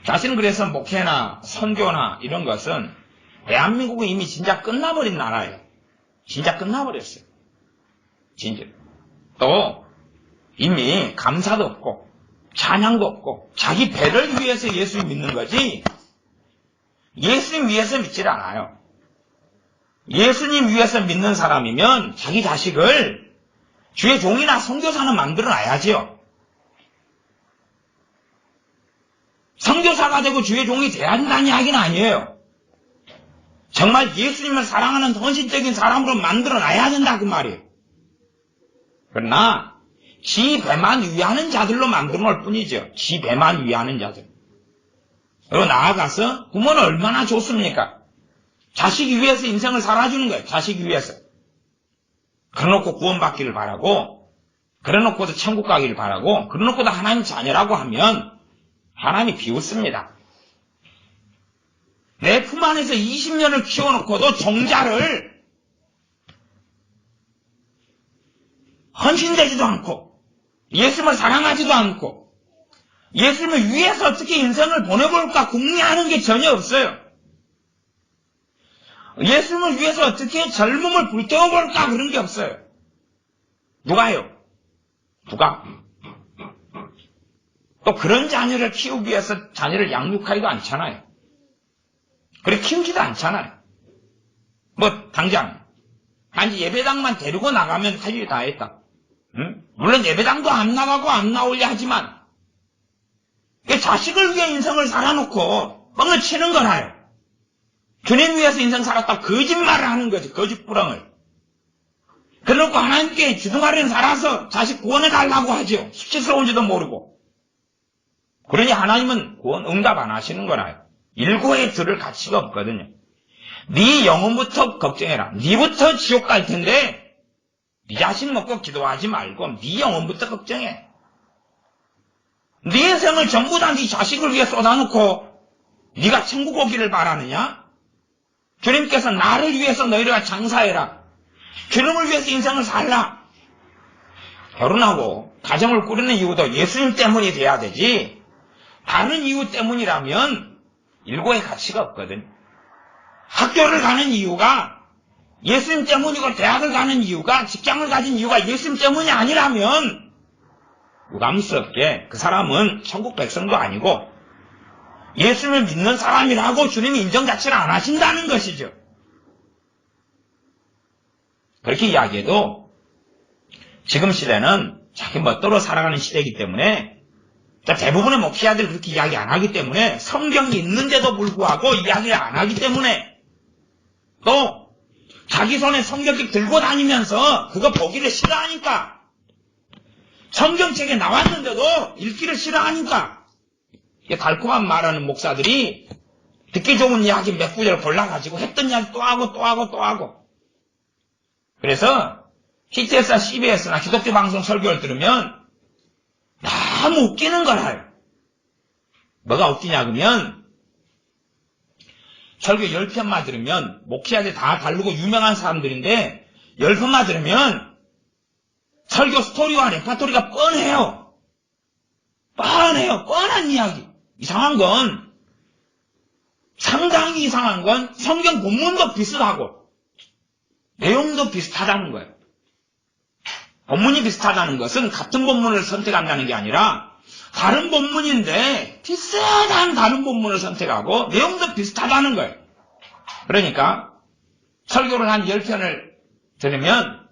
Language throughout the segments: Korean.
사실은 그래서 목회나 선교나 이런 것은 대한민국은 이미 진짜 끝나버린 나라예요. 진짜 끝나버렸어요. 진짜. 또 이미 감사도 없고 찬양도 없고 자기 배를 위해서 예수 믿는 거지 예수님 위해서 믿질 않아요. 예수님 위해서 믿는 사람이면 자기 자식을 주의 종이나 선교사는 만들어놔야지요. 선교사가 되고 주의 종이 돼야 한다는 이야기는 아니에요. 정말 예수님을 사랑하는 헌신적인 사람으로 만들어놔야 된다 그 말이에요. 그러나 지 배만 위하는 자들로 만들어 놓을 뿐이죠. 지 배만 위하는 자들. 그리고 나아가서 부모는 얼마나 좋습니까? 자식이 위해서 인생을 살아주는 거예요. 자식이 위해서. 그래놓고 구원받기를 바라고, 그래놓고도 천국 가기를 바라고, 그래놓고도 하나님 자녀라고 하면 하나님이 비웃습니다. 내 품 안에서 20년을 키워놓고도 종자를 헌신되지도 않고 예수님을 사랑하지도 않고 예수님을 위해서 어떻게 인생을 보내볼까 궁리하는 게 전혀 없어요. 예수님을 위해서 어떻게 젊음을 불태워볼까 그런 게 없어요. 누가요? 누가? 또 그런 자녀를 키우기 위해서 자녀를 양육하지도 않잖아요. 그래 키우지도 않잖아요. 뭐 당장 단지 예배당만 데리고 나가면 할 일 다 했다. 응? 물론 예배당도 안 나가고 안 나오려 하지만 자식을 위해 인생을 살아놓고 뻥을 치는 거라요. 주님 위해서 인생 살았다 거짓말을 하는 거지. 거짓부렁을. 그래놓고 하나님께 주둥아리는 살아서 자식 구원해달라고 하죠. 수치스러운지도 모르고. 그러니 하나님은 구원 응답 안 하시는 거라요. 일고에 들을 가치가 없거든요. 네 영혼부터 걱정해라. 네부터 지옥 갈 텐데 네 자식 먹고 기도하지 말고 네 영혼부터 걱정해. 네 인생을 전부 다 네 자식을 위해 쏟아놓고 네가 천국 오기를 바라느냐? 주님께서 나를 위해서 너희가 장사해라. 주님을 위해서 인생을 살라. 결혼하고 가정을 꾸리는 이유도 예수님 때문이 돼야 되지 다른 이유 때문이라면 일고의 가치가 없거든. 학교를 가는 이유가 예수님 때문이고 대학을 가는 이유가 직장을 가진 이유가 예수님 때문이 아니라면 유감스럽게 그 사람은 천국 백성도 아니고 예수님을 믿는 사람이라고 주님이 인정 자체를 안 하신다는 것이죠. 그렇게 이야기해도 지금 시대는 자기 멋대로 살아가는 시대이기 때문에 대부분의 목회자들이 그렇게 이야기 안 하기 때문에 성경이 있는데도 불구하고 이야기를 안 하기 때문에 또 자기 손에 성경책 들고 다니면서 그거 보기를 싫어하니까 성경책에 나왔는데도 읽기를 싫어하니까 달콤한 말하는 목사들이 듣기 좋은 이야기 몇 구절 골라가지고 했던 이야기 또 하고 또 하고 또 하고 그래서 TTS나 CBS나 기독교 방송 설교를 들으면 너무 웃기는 거라요. 뭐가 웃기냐 그러면 설교 10편만 들으면 목회자들 다 다르고 유명한 사람들인데 10편만 들으면 설교 스토리와 레파토리가 뻔해요. 뻔해요. 뻔한 이야기. 이상한 건 상당히 이상한 건 성경 본문도 비슷하고 내용도 비슷하다는 거예요. 본문이 비슷하다는 것은 같은 본문을 선택한다는 게 아니라 다른 본문인데 비슷한 다른 본문을 선택하고 내용도 비슷하다는 거예요. 그러니까 설교를 한 10편을 들으면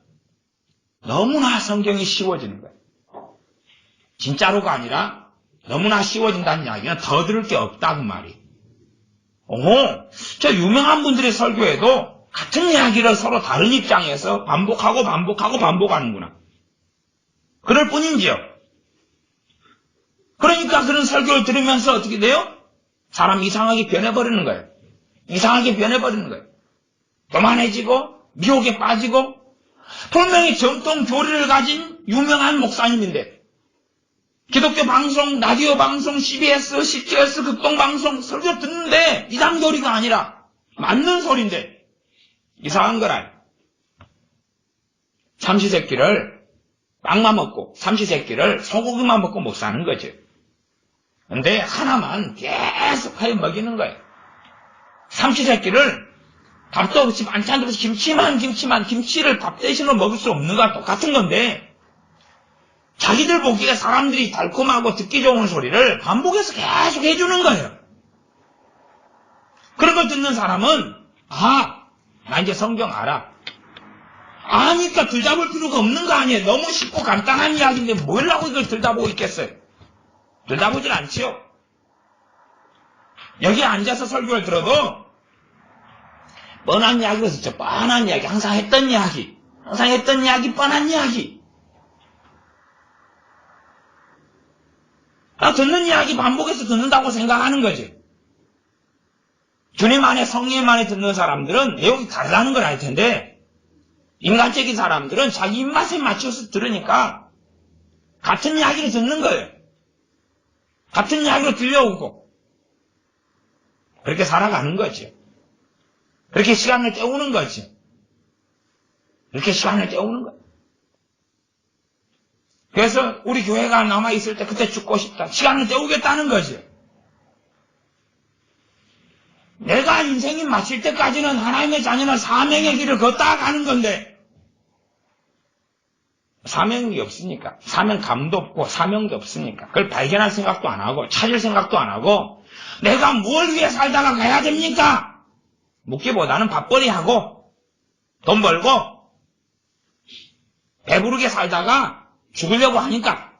너무나 성경이 쉬워지는 거예요. 진짜로가 아니라 너무나 쉬워진다는 이야기는 더 들을 게 없다고 말이에요. 저 유명한 분들의 설교에도 같은 이야기를 서로 다른 입장에서 반복하는구나. 그럴 뿐인지요. 그러니까 그런 설교를 들으면서 어떻게 돼요? 사람이 이상하게 변해버리는 거예요. 이상하게 변해버리는 거예요. 교만해지고 미혹에 빠지고 분명히 정통 교리를 가진 유명한 목사님인데 기독교 방송, 라디오 방송, CBS, CTS, 극동방송 설교 듣는데 이상 교리가 아니라 맞는 소리인데 이상한 거라. 삼시세끼를 빵만 먹고 삼시세끼를 소고기만 먹고 못 사는 거죠. 근데 하나만 계속하여 먹이는 거예요. 삼시세끼를 밥도 없이 반찬도 없이 김치를 밥 대신으로 먹을 수 없는 거와 똑같은 건데 자기들 보기에 사람들이 달콤하고 듣기 좋은 소리를 반복해서 계속 해주는 거예요. 그런 걸 듣는 사람은 나 이제 성경 알아. 아니까 들다볼 필요가 없는 거 아니에요. 너무 쉽고 간단한 이야기인데 뭐라고 이걸 들다보고 있겠어요. 들다보질 않지요. 여기 앉아서 설교를 들어도 뻔한 이야기로 듣죠. 뻔한 이야기. 항상 했던 이야기, 뻔한 이야기. 듣는 이야기 반복해서 듣는다고 생각하는 거지. 주님 안에, 성령 안에 듣는 사람들은 내용이 다르다는 걸 알 텐데, 인간적인 사람들은 자기 입맛에 맞춰서 들으니까 같은 이야기를 듣는 거예요. 같은 이야기로 들려오고 그렇게 살아가는 거죠. 그렇게 시간을 때우는 거죠. 그렇게 시간을 때우는 거예요. 그래서 우리 교회가 남아있을 때 그때 죽고 싶다. 시간을 때우겠다는 거죠. 내가 인생이 마칠 때까지는 하나님의 자녀는 사명의 길을 걷다 가는 건데 사명이 없으니까, 사명감도 없고 사명도 없으니까 그걸 발견할 생각도 안 하고 찾을 생각도 안 하고 내가 뭘 위해 살다가 가야 됩니까? 묻기보다는 밥벌이하고 돈 벌고 배부르게 살다가 죽으려고 하니까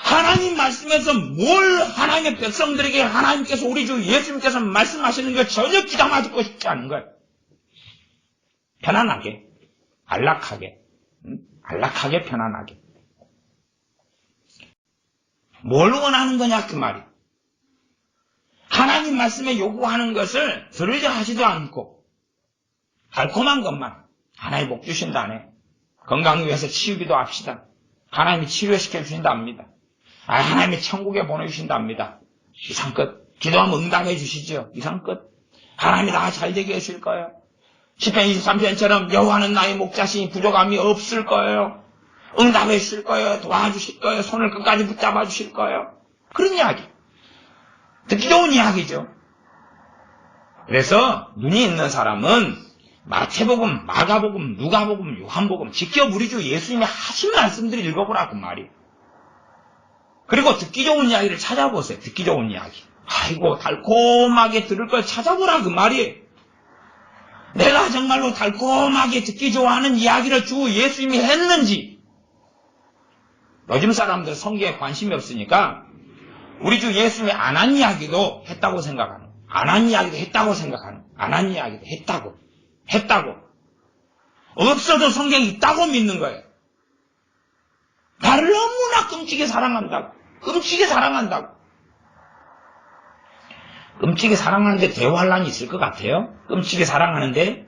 하나님 말씀에서 뭘 하나님의 백성들에게 하나님께서 우리 주 예수님께서 말씀하시는 걸 전혀 귀담아 듣고 싶지 않은 거예요. 편안하게, 안락하게 편안하게. 뭘 원하는 거냐 그 말이. 하나님 말씀에 요구하는 것을 들으려 하지도 않고 달콤한 것만 하나님 복 주신다네. 건강을 위해서 치유기도 합시다. 하나님이 치료시켜 주신답니다. 하나님이 천국에 보내주신답니다. 이상 끝. 기도하면 응답해 주시죠. 이상 끝. 하나님이 다 잘되게 해줄 거예요. 시편 23편처럼 여호와는 나의 목자시니 부족함이 없을 거예요. 응답해 주실 거예요. 도와주실 거예요. 손을 끝까지 붙잡아 주실 거예요. 그런 이야기. 듣기 좋은 이야기죠. 그래서 눈이 있는 사람은 마태복음, 마가복음, 누가복음, 요한복음 직접 우리 주 예수님이 하신 말씀들을 읽어보라고 말이에요. 그리고 듣기 좋은 이야기를 찾아보세요. 듣기 좋은 이야기. 아이고 달콤하게 들을 걸 찾아보라 그 말이에요. 내가 정말로 달콤하게 듣기 좋아하는 이야기를 주 예수님이 했는지. 요즘 사람들 성경에 관심이 없으니까 우리 주 예수님이 안 한 이야기도 했다고 생각하는, 안 한 이야기도 했다고 생각하는, 안 한 이야기도 했다고. 없어도 성경이 있다고 믿는 거예요. 나를 너무나 끔찍이 사랑한다고. 끔찍이 사랑하는데 대환란이 있을 것 같아요? 끔찍이 사랑하는데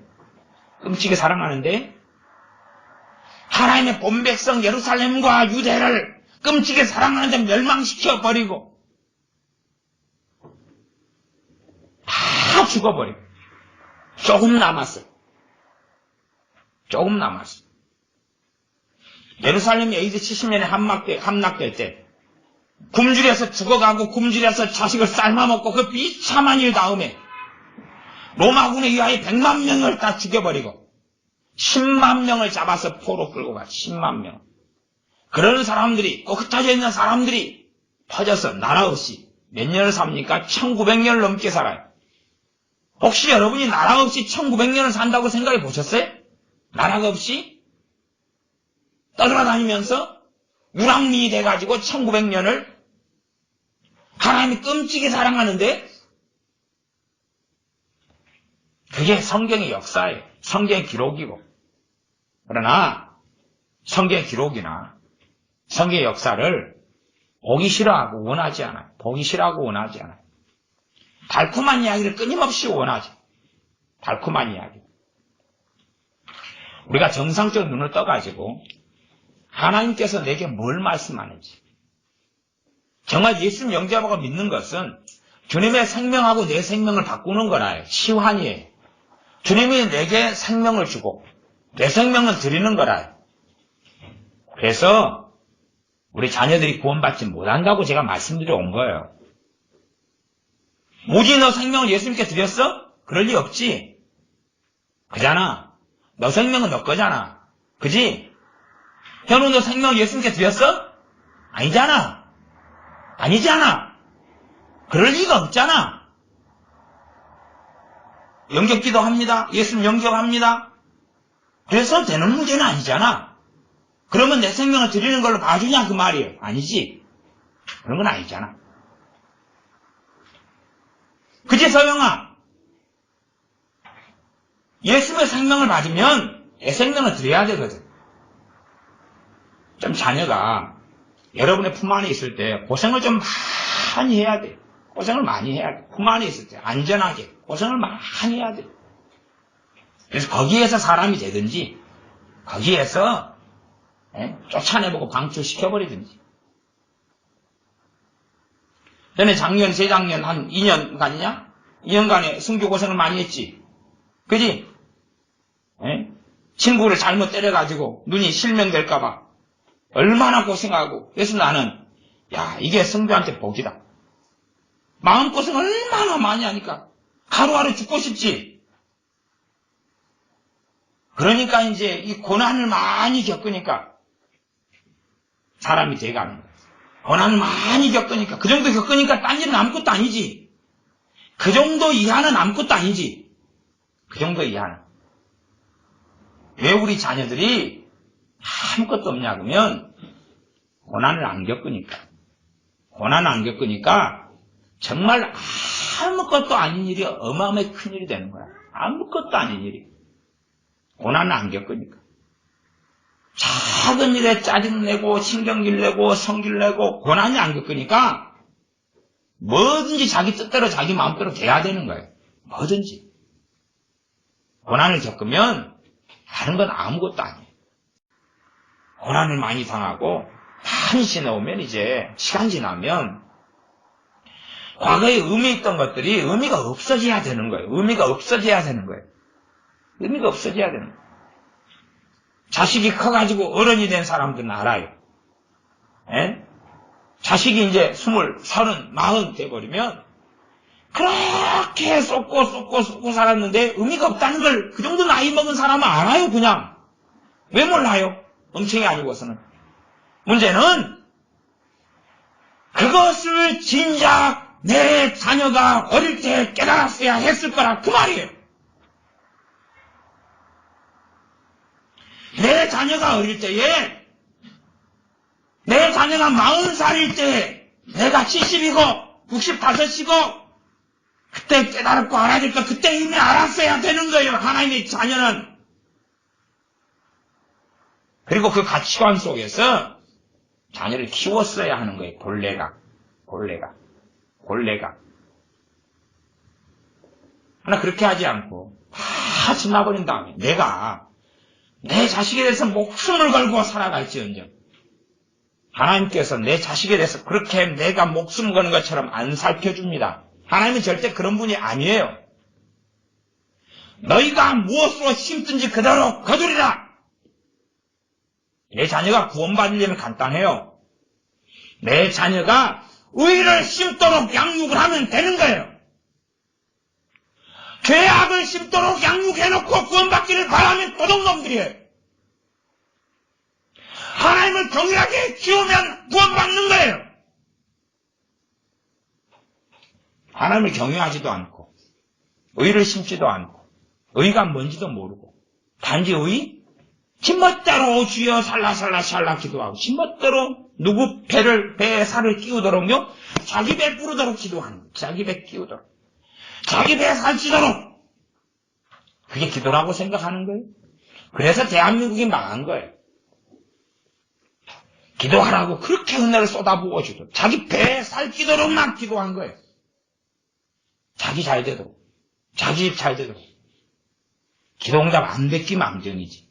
하나님의 본백성 예루살렘과 유대를 끔찍이 사랑하는데 멸망시켜버리고 다 죽어버리고 조금 남았어요. 예루살렘이 AD 70년에 함락될 때 굶주려서 죽어가고 굶주려서 자식을 삶아먹고 그 비참한 일 다음에 로마군에 의하여 100만 명을 다 죽여버리고 10만 명을 잡아서 포로 끌고 가. 10만 명. 그런 사람들이, 또 흩어져 있는 사람들이 퍼져서 나라 없이 몇 년을 삽니까? 1900년을 넘게 살아요. 혹시 여러분이 나라 없이 1900년을 산다고 생각해 보셨어요? 나라가 없이? 떠돌아다니면서 유랑민이 돼가지고 1900년을 하나님이 끔찍이 사랑하는데 그게 성경의 역사예요. 성경의 기록이고. 그러나 성경의 기록이나 성경의 역사를 보기 싫어하고 원하지 않아요. 달콤한 이야기를 끊임없이 원하죠. 달콤한 이야기. 우리가 정상적으로 눈을 떠가지고 하나님께서 내게 뭘 말씀하는지, 정말 예수님 영접하고 믿는 것은 주님의 생명하고 내 생명을 바꾸는 거라요. 치환이에요. 주님이 내게 생명을 주고 내 생명을 드리는 거라요. 그래서 우리 자녀들이 구원받지 못한다고 제가 말씀드려 온 거예요. 오직 너 생명을 예수님께 드렸어? 그럴 리 없지. 그잖아. 너 생명은 너 거잖아. 그지? 현우 너 생명을 예수님께 드렸어? 아니잖아. 아니잖아. 그럴 리가 없잖아. 영접기도 합니다. 예수님 영접합니다. 그래서 되는 문제는 아니잖아. 그러면 내 생명을 드리는 걸로 봐주냐 그 말이에요. 아니지. 그런 건 아니잖아. 그치 서영아? 예수님의 생명을 받으면 내 생명을 드려야 되거든. 좀 자녀가 여러분의 품 안에 있을 때 고생을 좀 많이 해야 돼. 고생을 많이 해야 돼. 품 안에 있을 때 안전하게 고생을 많이 해야 돼. 그래서 거기에서 사람이 되든지 거기에서 쫓아내보고 방출시켜버리든지. 전에 작년, 재작년 한 2년간이냐? 2년간에 순교 고생을 많이 했지. 그지? 친구를 잘못 때려가지고 눈이 실명될까봐 얼마나 고생하고. 그래서 나는 야 이게 성도한테 복이다. 마음고생 얼마나 많이 하니까 하루하루 죽고 싶지. 그러니까 이제 이 고난을 많이 겪으니까 사람이 돼가는 거야. 고난을 많이 겪으니까 그 정도 겪으니까 딴 일은 아무것도 아니지. 그 정도 이하는 아무것도 아니지. 그 정도 이하는. 왜 우리 자녀들이 아무것도 없냐 그러면 고난을 안 겪으니까. 고난을 안 겪으니까 정말 아무것도 아닌 일이 어마어마하게 큰 일이 되는 거야. 아무것도 아닌 일이. 고난을 안 겪으니까. 작은 일에 짜증내고 신경질 내고 성질 내고 고난이 안 겪으니까 뭐든지 자기 뜻대로 자기 마음대로 돼야 되는 거예요. 뭐든지. 고난을 겪으면 다른 건 아무것도 아니에요. 고난을 많이 당하고 많이 지나오면 이제 시간 지나면 과거에 의미 있던 것들이 의미가 없어져야 되는 거예요. 의미가 없어져야 되는 거예요. 의미가 없어져야 되는 거예요. 자식이 커가지고 어른이 된 사람들은 알아요. 자식이 이제 20, 30, 40 돼버리면 그렇게 쏟고 살았는데 의미가 없다는 걸 그 정도 나이 먹은 사람은 알아요, 그냥. 왜 몰라요? 멍청이 아니고서는. 문제는 그것을 진작 내 자녀가 어릴 때 깨달았어야 했을 거라 그 말이에요. 내 자녀가 어릴 때에 내 자녀가 40살일 때 내가 70이고 65이고 그때 깨달았고 알아야 될까 그때 이미 알았어야 되는 거예요. 하나님의 자녀는. 그리고 그 가치관 속에서 자녀를 키웠어야 하는 거예요. 본래가. 하나 그렇게 하지 않고 다 지나버린 다음에 내가 내 자식에 대해서 목숨을 걸고 살아갈지언정 하나님께서 내 자식에 대해서 그렇게 내가 목숨 거는 것처럼 안 살펴줍니다. 하나님은 절대 그런 분이 아니에요. 너희가 무엇으로 심든지 그대로 거두리라. 내 자녀가 구원받으려면 간단해요. 내 자녀가 의를 심도록 양육을 하면 되는 거예요. 죄악을 심도록 양육해놓고 구원받기를 바라면 도둑놈들이에요. 하나님을 경외하게 키우면 구원받는 거예요. 하나님을 경외하지도 않고 의를 심지도 않고 의가 뭔지도 모르고 단지 의? 지멋대로 주여 살라 기도하고 지멋대로 누구 배에 살을 끼우도록요 자기 배 부르도록 기도하는 거예요. 자기 배 끼우도록 자기 배에 살찌도록 그게 기도라고 생각하는 거예요. 그래서 대한민국이 망한 거예요. 기도하라고 그렇게 은혜를 쏟아부어 주도록 자기 배에 살찌도록만 기도한 거예요. 자기 잘 되도록 자기 집 잘 되도록 기도응답 안 됐기 망정이지.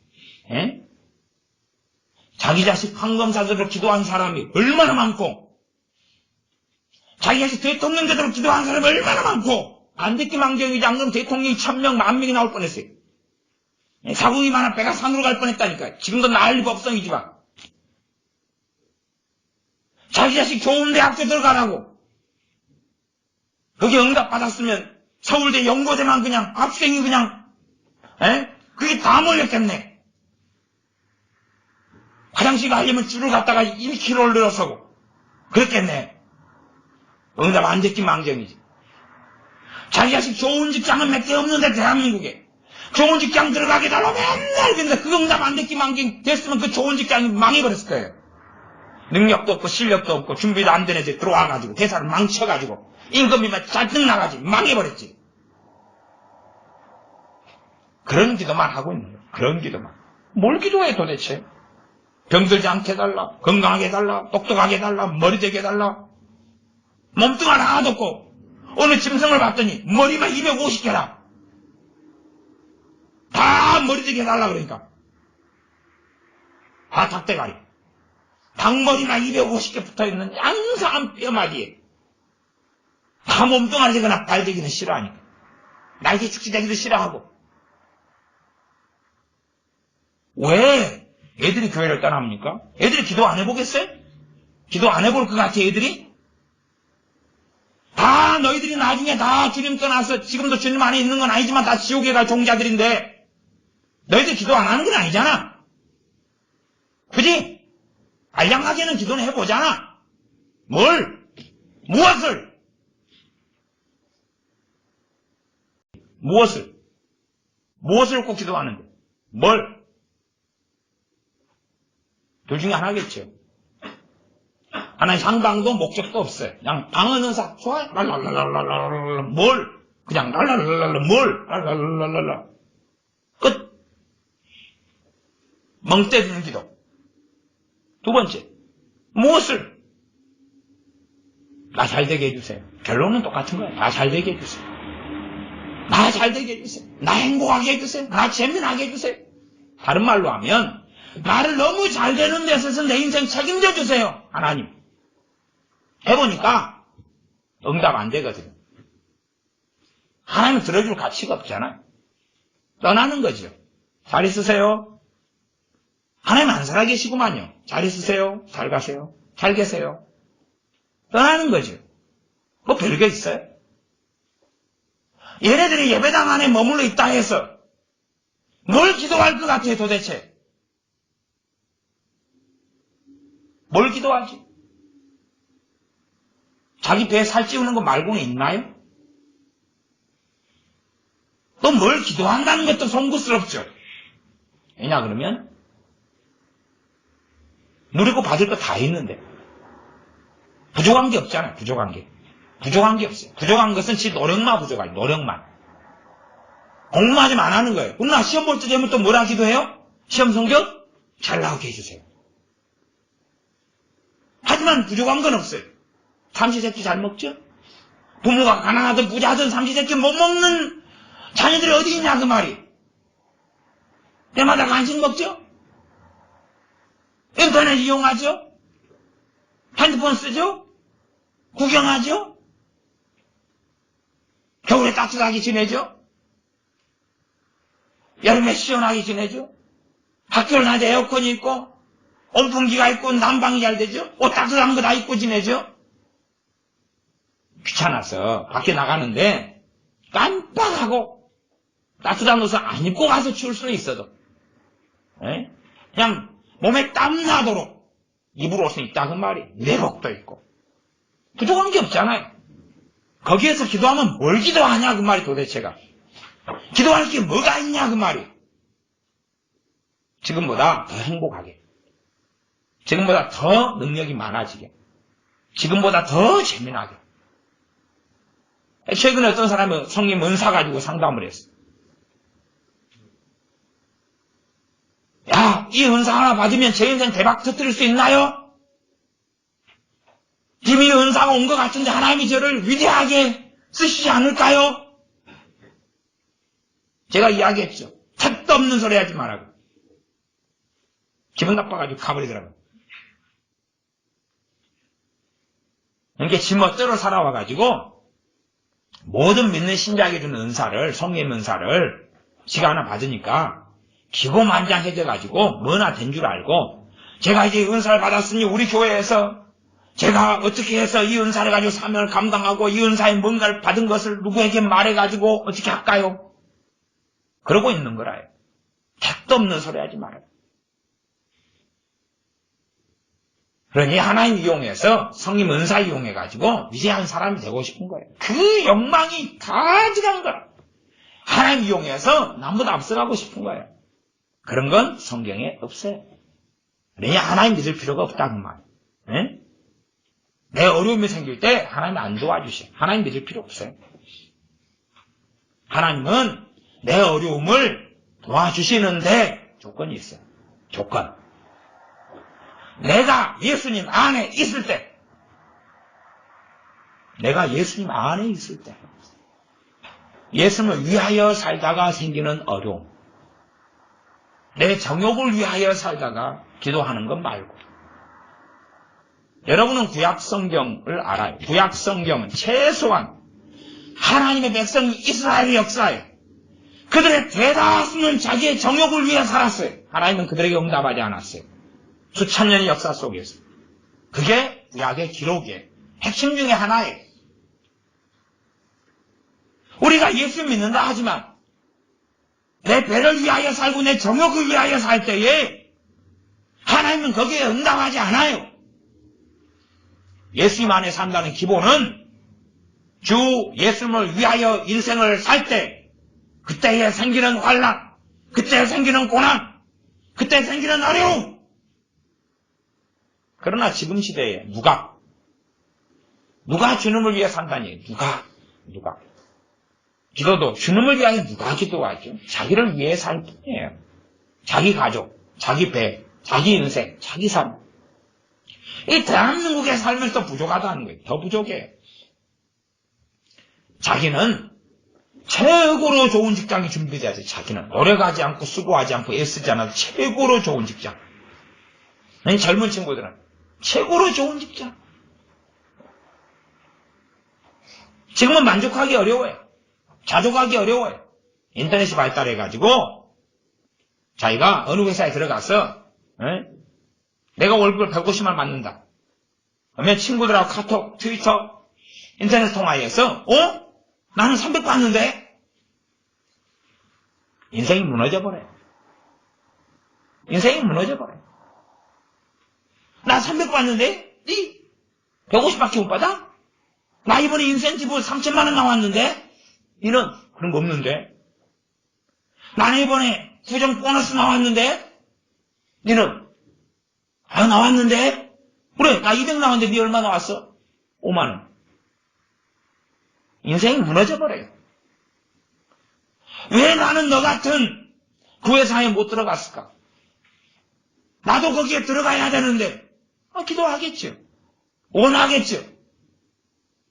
자기 자식 판검사대로 기도한 사람이 얼마나 많고 자기 자식 대통령 되도록 기도한 사람이 얼마나 많고 안 됐기 망정이지. 안 그러면 대통령이 1000명, 10,000명이 나올 뻔했어요. 자궁이 많아 배가 산으로 갈 뻔했다니까. 지금도 난리 법성이지만 자기 자식 좋은 대학교 들어가라고. 거기 응답 받았으면 서울대 연고대만 그냥 학생이 그냥 그게 다 몰렸겠네. 화장실 가려면 줄을 갖다가 1km를 늘어서고 그랬겠네. 응답 안 됐기 망정이지. 자기 자식 좋은 직장은 몇 개 없는데 대한민국에 좋은 직장 들어가게 달라고 맨날 근데 그 응답 안 됐기 망정 됐으면 그 좋은 직장이 망해버렸을 거예요. 능력도 없고 실력도 없고 준비도 안 된 애들 들어와가지고 회사를 망쳐가지고 임금비만 잔뜩 나가지 망해버렸지. 그런 기도만 하고 있는 거예요. 그런 기도만. 뭘 기도해 도대체? 병들지 않게 해달라, 건강하게 해달라, 똑똑하게 해달라, 머리 되게 해달라. 몸뚱 하나도 없고 어느 짐승을 봤더니 머리만 250개라. 다 머리 되게 해달라 그러니까. 다 닭대가리. 닭머리만 250개 붙어있는 양상한 뼈마디에 다 몸뚱아리거나 발되기는 싫어하니까. 날개 축지되기도 싫어하고. 왜 애들이 교회를 떠납니까? 애들이 기도 안 해보겠어요? 기도 안 해볼 것 같아 애들이? 다 너희들이 나중에 다 주님 떠나서 지금도 주님 안에 있는 건 아니지만 다 지옥에 갈 종자들인데 너희들 기도 안 하는 건 아니잖아. 그지? 알량하게는 기도는 해보잖아. 뭘? 무엇을? 무엇을 꼭 기도하는데? 뭘? 둘 중에 하나겠죠. 하나는 향방도 목적도 없어요. 그냥 방언 은사 좋아요. 랄랄랄랄랄랄 뭘? 그냥 랄랄랄랄 뭘? 랄랄랄랄랄 끝. 멍 때리는 기도. 두 번째, 무엇을? 나 잘되게 해주세요. 결론은 똑같은 거예요. 나 잘되게 해주세요. 나 잘되게 해주세요. 나 행복하게 해주세요. 나 재미나게 해주세요. 다른 말로 하면 나를 너무 잘되는 데 있어서 내 인생 책임져 주세요. 하나님. 해보니까 응답 안 되거든요. 하나님 들어줄 가치가 없잖아요. 떠나는 거죠. 잘 있으세요. 하나님 안 살아계시구만요. 잘 있으세요. 잘 가세요. 잘 계세요. 떠나는 거죠. 뭐 별게 있어요? 얘네들이 예배당 안에 머물러 있다 해서 뭘 기도할 것 같아요 도대체? 뭘 기도하지? 자기 배에 살찌우는 거 말고는 있나요? 또 뭘 기도한다는 것도 송구스럽죠. 왜냐 그러면 누리고 받을 거 다 있는데 부족한 게 없잖아요. 부족한 게 없어요. 부족한 것은 지 노력만 부족하죠. 노력만. 공부만 좀 안 하는 거예요. 그러나 시험 볼 때 되면 또 뭐라 기도해요? 시험 성적 잘 나오게 해주세요. 하지만 부족한 건 없어요. 삼시세끼 잘 먹죠? 부모가 가난하든 부자든 삼시세끼 못 먹는 자녀들이 어디 있냐 그 말이. 때마다 간식 먹죠? 인터넷 이용하죠? 핸드폰 쓰죠? 구경하죠? 겨울에 따뜻하게 지내죠? 여름에 시원하게 지내죠? 학교를 낮에 에어컨이 있고 온풍기가 있고 난방이 잘 되죠? 옷 따뜻한 거 다 입고 지내죠? 귀찮아서 밖에 나가는데 깜빡하고 따뜻한 옷을 안 입고 가서 추울 수는 있어도 그냥 몸에 땀 나도록 입을 옷은 있다 그 말이. 내복도 있고 부족한 게 없잖아요. 거기에서 기도하면 뭘 기도하냐 그 말이 도대체가. 기도할 게 뭐가 있냐 그 말이. 지금보다 더 행복하게, 지금보다 더 능력이 많아지게, 지금보다 더 재미나게. 최근에 어떤 사람이 성님 은사 가지고 상담을 했어. 야, 이 은사 하나 받으면 제 인생 대박 터뜨릴 수 있나요? 지금 이 은사가 온 것 같은데 하나님이 저를 위대하게 쓰시지 않을까요? 제가 이야기했죠. 택도 없는 소리 하지 말라고. 기분 나빠가지고 가버리더라고요. 이렇게 지멋대로 살아와가지고 모든 믿는 신자에게 주는 은사를, 성령 은사를 지가 하나 받으니까 기고만장해져가지고 뭐나 된 줄 알고, 제가 이제 은사를 받았으니 우리 교회에서 제가 어떻게 해서 이 은사를 가지고 사명을 감당하고 이 은사에 뭔가를 받은 것을 누구에게 말해가지고 어떻게 할까요? 그러고 있는 거라요. 택도 없는 소리 하지 말아요. 그러니 하나님 이용해서 성님 은사 이용해가지고 위대한 사람이 되고 싶은 거예요. 그 욕망이 가지간 거라. 하나님 이용해서 남보다 앞서가고 싶은 거예요. 그런 건 성경에 없어요. 그러니 하나님 믿을 필요가 없다는 말. 네? 내 어려움이 생길 때 하나님 안 도와주셔. 하나님 믿을 필요 없어요. 하나님은 내 어려움을 도와주시는데 조건이 있어요. 조건. 내가 예수님 안에 있을 때, 내가 예수님 안에 있을 때, 예수님을 위하여 살다가 생기는 어려움, 내 정욕을 위하여 살다가 기도하는 것 말고. 여러분은 구약성경을 알아요. 구약성경은 최소한 하나님의 백성이 이스라엘의 역사에 그들의 대다수는 자기의 정욕을 위해 살았어요. 하나님은 그들에게 응답하지 않았어요. 수천 년의 역사 속에서. 그게 구약의 기록이에요. 핵심 중에 하나예요. 우리가 예수 믿는다 하지만 내 배를 위하여 살고 내 정욕을 위하여 살 때에 하나님은 거기에 응답하지 않아요. 예수님 안에 산다는 기본은 주 예수님을 위하여 인생을 살 때 그때에 생기는 환난, 그때에 생기는 고난, 그때 생기는 어려움. 그러나 지금 시대에 누가 주님을 위해 산다니? 누가? 기도도 주님을 위하여 누가 기도하죠? 자기를 위해 살 뿐이에요. 자기 가족, 자기 배, 자기 인생, 자기 삶. 이 대한민국의 삶은 또 부족하다는 거예요. 더 부족해요. 자기는 최고로 좋은 직장이 준비돼야 돼. 자기는 노력하지 않고 수고하지 않고 애쓰지 않아도 최고로 좋은 직장. 아니, 젊은 친구들은 최고로 좋은 직장. 지금은 만족하기 어려워요. 자족하기 어려워요. 인터넷이 발달해가지고 자기가 어느 회사에 들어가서 내가 월급을 150만 원 받는다. 그러면 친구들하고 카톡, 트위터, 인터넷 통화해서 나는 300 받는데? 인생이 무너져버려요. 인생이 무너져버려요. 나 300 받는데? 니 150밖에 못 받아? 나 이번에 인센티브 3천만 원 나왔는데? 니는 그런 거 없는데? 나는 이번에 부정 보너스 나왔는데? 니는 나왔는데? 그래, 나 200 나왔는데 니 얼마 나왔어? 5만 원. 인생이 무너져버려요. 왜 나는 너 같은 그 회사에 못 들어갔을까? 나도 거기에 들어가야 되는데 기도하겠죠. 원하겠죠.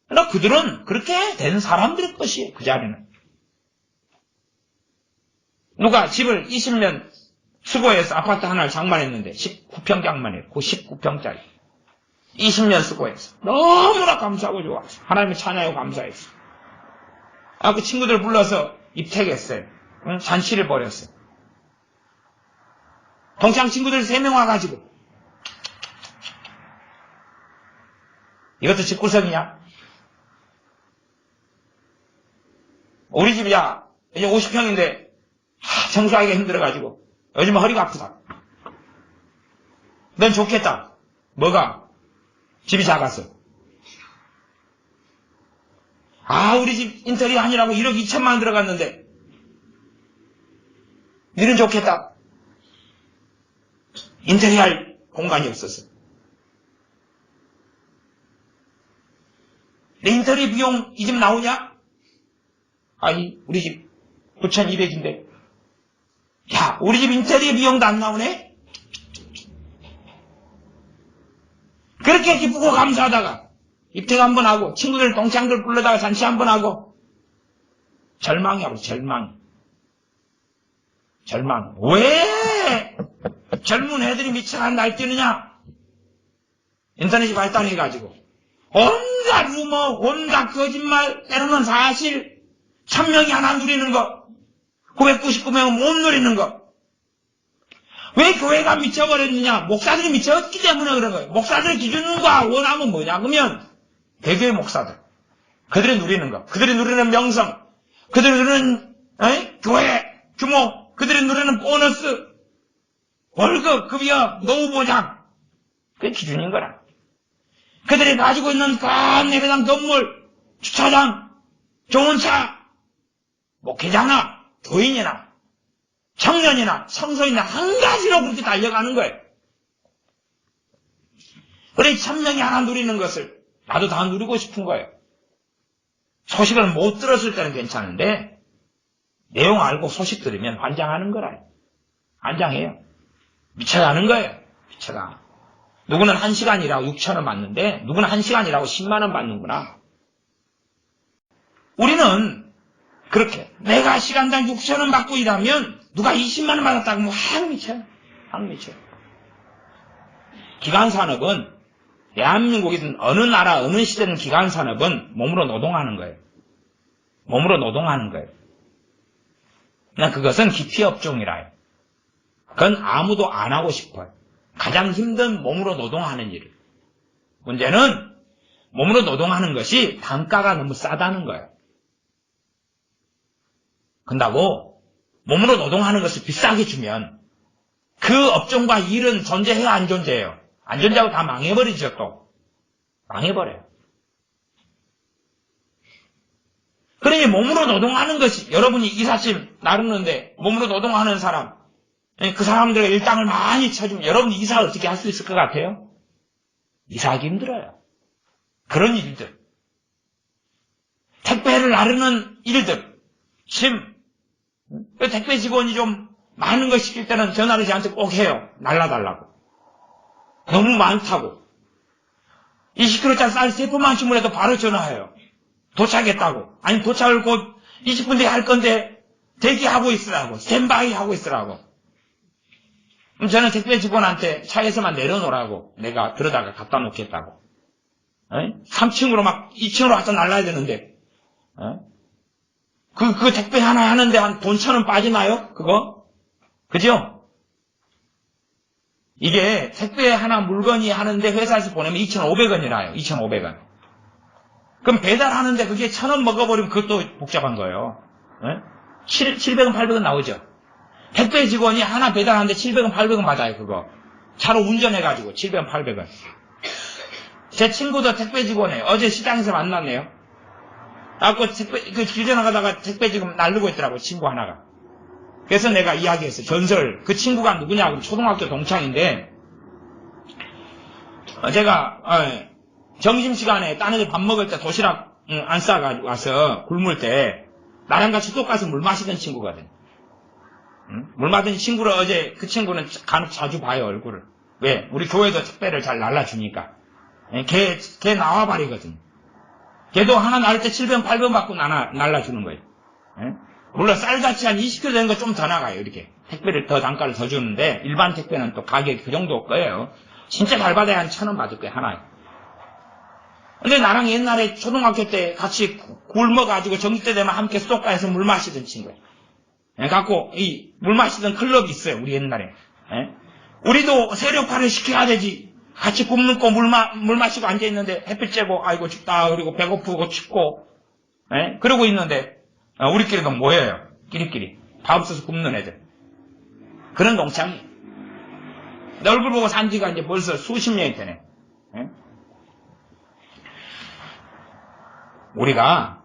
그러나 그들은 그렇게 된 사람들의 것이에요. 그 자리는. 누가 집을 20년 수고해서 아파트 하나를 장만했는데 19평 장만해요. 그 19평짜리 20년 수고해서 너무나 감사하고 좋았어. 하나님을 찬양하고 감사했어. 그 친구들 불러서 입택했어요. 잔치를 벌였어요. 동창 친구들 3명 와가지고 이것도 집구석이냐? 우리 집이야 이제 50평인데 청소하기가 힘들어가지고 요즘 허리가 아프다. 넌 좋겠다. 뭐가? 집이 작아서. 우리 집 인테리어 하느라고 1억 2천만 원 들어갔는데 니는 좋겠다. 인테리어 할 공간이 없었어. 내 인테리어 비용 이 집 나오냐? 아니, 우리 집 9,200인데. 야, 우리 집 인테리어 비용도 안 나오네? 그렇게 기쁘고 감사하다가 입택 한번 하고 친구들 동창들 불러다가 잔치 한번 하고 절망이라고. 절망. 왜 젊은 애들이 미쳐간 날뛰느냐? 인터넷이 발달해가지고 온갖 루머, 온갖 거짓말, 때로는 사실 1000명이 하나 누리는 거, 999명은 못 누리는 거, 왜 교회가 미쳐버렸느냐? 목사들이 미쳤기 때문에 그런 거예요. 목사들의 기준과 원함은 뭐냐? 그러면 대교회 목사들. 그들이 누리는 것. 그들이 누리는 명성. 그들이 누리는 교회 규모. 그들이 누리는 보너스. 월급, 급여, 노후보장. 그게 기준인 거라. 그들이 가지고 있는 큰 예배당 건물, 주차장, 좋은 차, 목회자나 교인이나 청년이나 성소이나 한 가지로 그렇게 달려가는 거예요. 그래 1000명이 하나 누리는 것을 나도 다 누리고 싶은 거예요. 소식을 못 들었을 때는 괜찮은데 내용 알고 소식 들으면 환장하는 거라. 환장해요. 미쳐가는 거예요. 미쳐가. 누구는 1시간 일하고 6,000원 받는데 누구는 1시간 일하고 10만 원 받는구나. 우리는 그렇게 내가 시간당 6,000원 받고 일하면 누가 20만 원 받았다고 하면 확 미쳐요. 확 미쳐요. 기간산업은 대한민국이든 어느 나라 어느 시대든 기간산업은 몸으로 노동하는 거예요. 몸으로 노동하는 거예요. 그냥 그것은 기피업종이라요. 그건 아무도 안 하고 싶어요. 가장 힘든 몸으로 노동하는 일. 문제는 몸으로 노동하는 것이 단가가 너무 싸다는 거예요. 근다고 몸으로 노동하는 것을 비싸게 주면 그 업종과 일은 존재해요, 안 존재해요? 안 존재하고 다 망해버리죠, 또. 망해버려요. 그러니 몸으로 노동하는 것이, 여러분이 이삿짐 나르는데 몸으로 노동하는 사람, 그 사람들의 일당을 많이 쳐주면 여러분이 이사 어떻게 할 수 있을 것 같아요? 이사하기 힘들어요. 그런 일들. 택배를 나르는 일들. 택배 직원이 좀 많은 거 시킬 때는 전화를 저한테 꼭 해요. 날라달라고. 너무 많다고. 20kg짜리 쌀 3포만 주문해도 바로 전화해요. 도착했다고. 아니 도착을 곧 20분 뒤에 할 건데 대기하고 있으라고. 스탠바이 하고 있으라고. 그럼 저는 택배 직원한테 차에서만 내려놓으라고. 내가 들어다가 갖다 놓겠다고. 3층으로 막 2층으로 갖다 날라야 되는데 그 택배 하나 하는데 한 돈 1,000원 빠지나요? 그거? 그죠? 이게 택배 하나 물건이 하는데 회사에서 보내면 2,500원이라요. 2,500원. 그럼 배달하는데 그게 1,000원 먹어버리면 그것도 복잡한 거예요. 700원, 800원 나오죠. 택배 직원이 하나 배달하는데 700원, 800원 받아요, 그거. 차로 운전해가지고 700원, 800원. 제 친구도 택배 직원이에요. 어제 시장에서 만났네요. 길 지나가다가 택배 지금 날르고 있더라고, 친구 하나가. 그래서 내가 이야기했어요. 전설. 그 친구가 누구냐? 그럼 초등학교 동창인데, 제가, 점심시간에 딴 애들 밥 먹을 때 도시락 안 싸가지고 와서 굶을 때, 나랑 같이 똑같이 물 마시던 친구거든. 물 마시던 친구를 어제, 그 친구는 간혹 자주 봐요, 얼굴을. 왜? 우리 교회도 택배를 잘 날라주니까. 걔 나와버리거든. 걔도 하나 나를 때 700원, 800원 받고 날라주는 거예요. 물론 쌀같이 한 20kg 되는 거 좀 더 나가요, 이렇게. 택배를 더 단가를 더 주는데, 일반 택배는 또 가격이 그 정도 거예요. 진짜 잘 받아야 한 1,000원 받을 거예요, 하나에. 근데 나랑 옛날에 초등학교 때 같이 굶어가지고 점심 되면 함께 쏙가에서 물 마시던 친구예요. 갖고, 물 마시던 클럽이 있어요, 우리 옛날에. 우리도 세력화를 시켜야 되지. 같이 굶고 물 마시고 앉아있는데 햇빛 쬐고 아이고 춥다 그리고 배고프고 춥고 그러고 있는데 우리끼리도 모여요. 끼리끼리 밥 없어서 굶는 애들. 그런 동창이. 내 얼굴 보고 산 지가 이제 벌써 수십 년이 되네. 우리가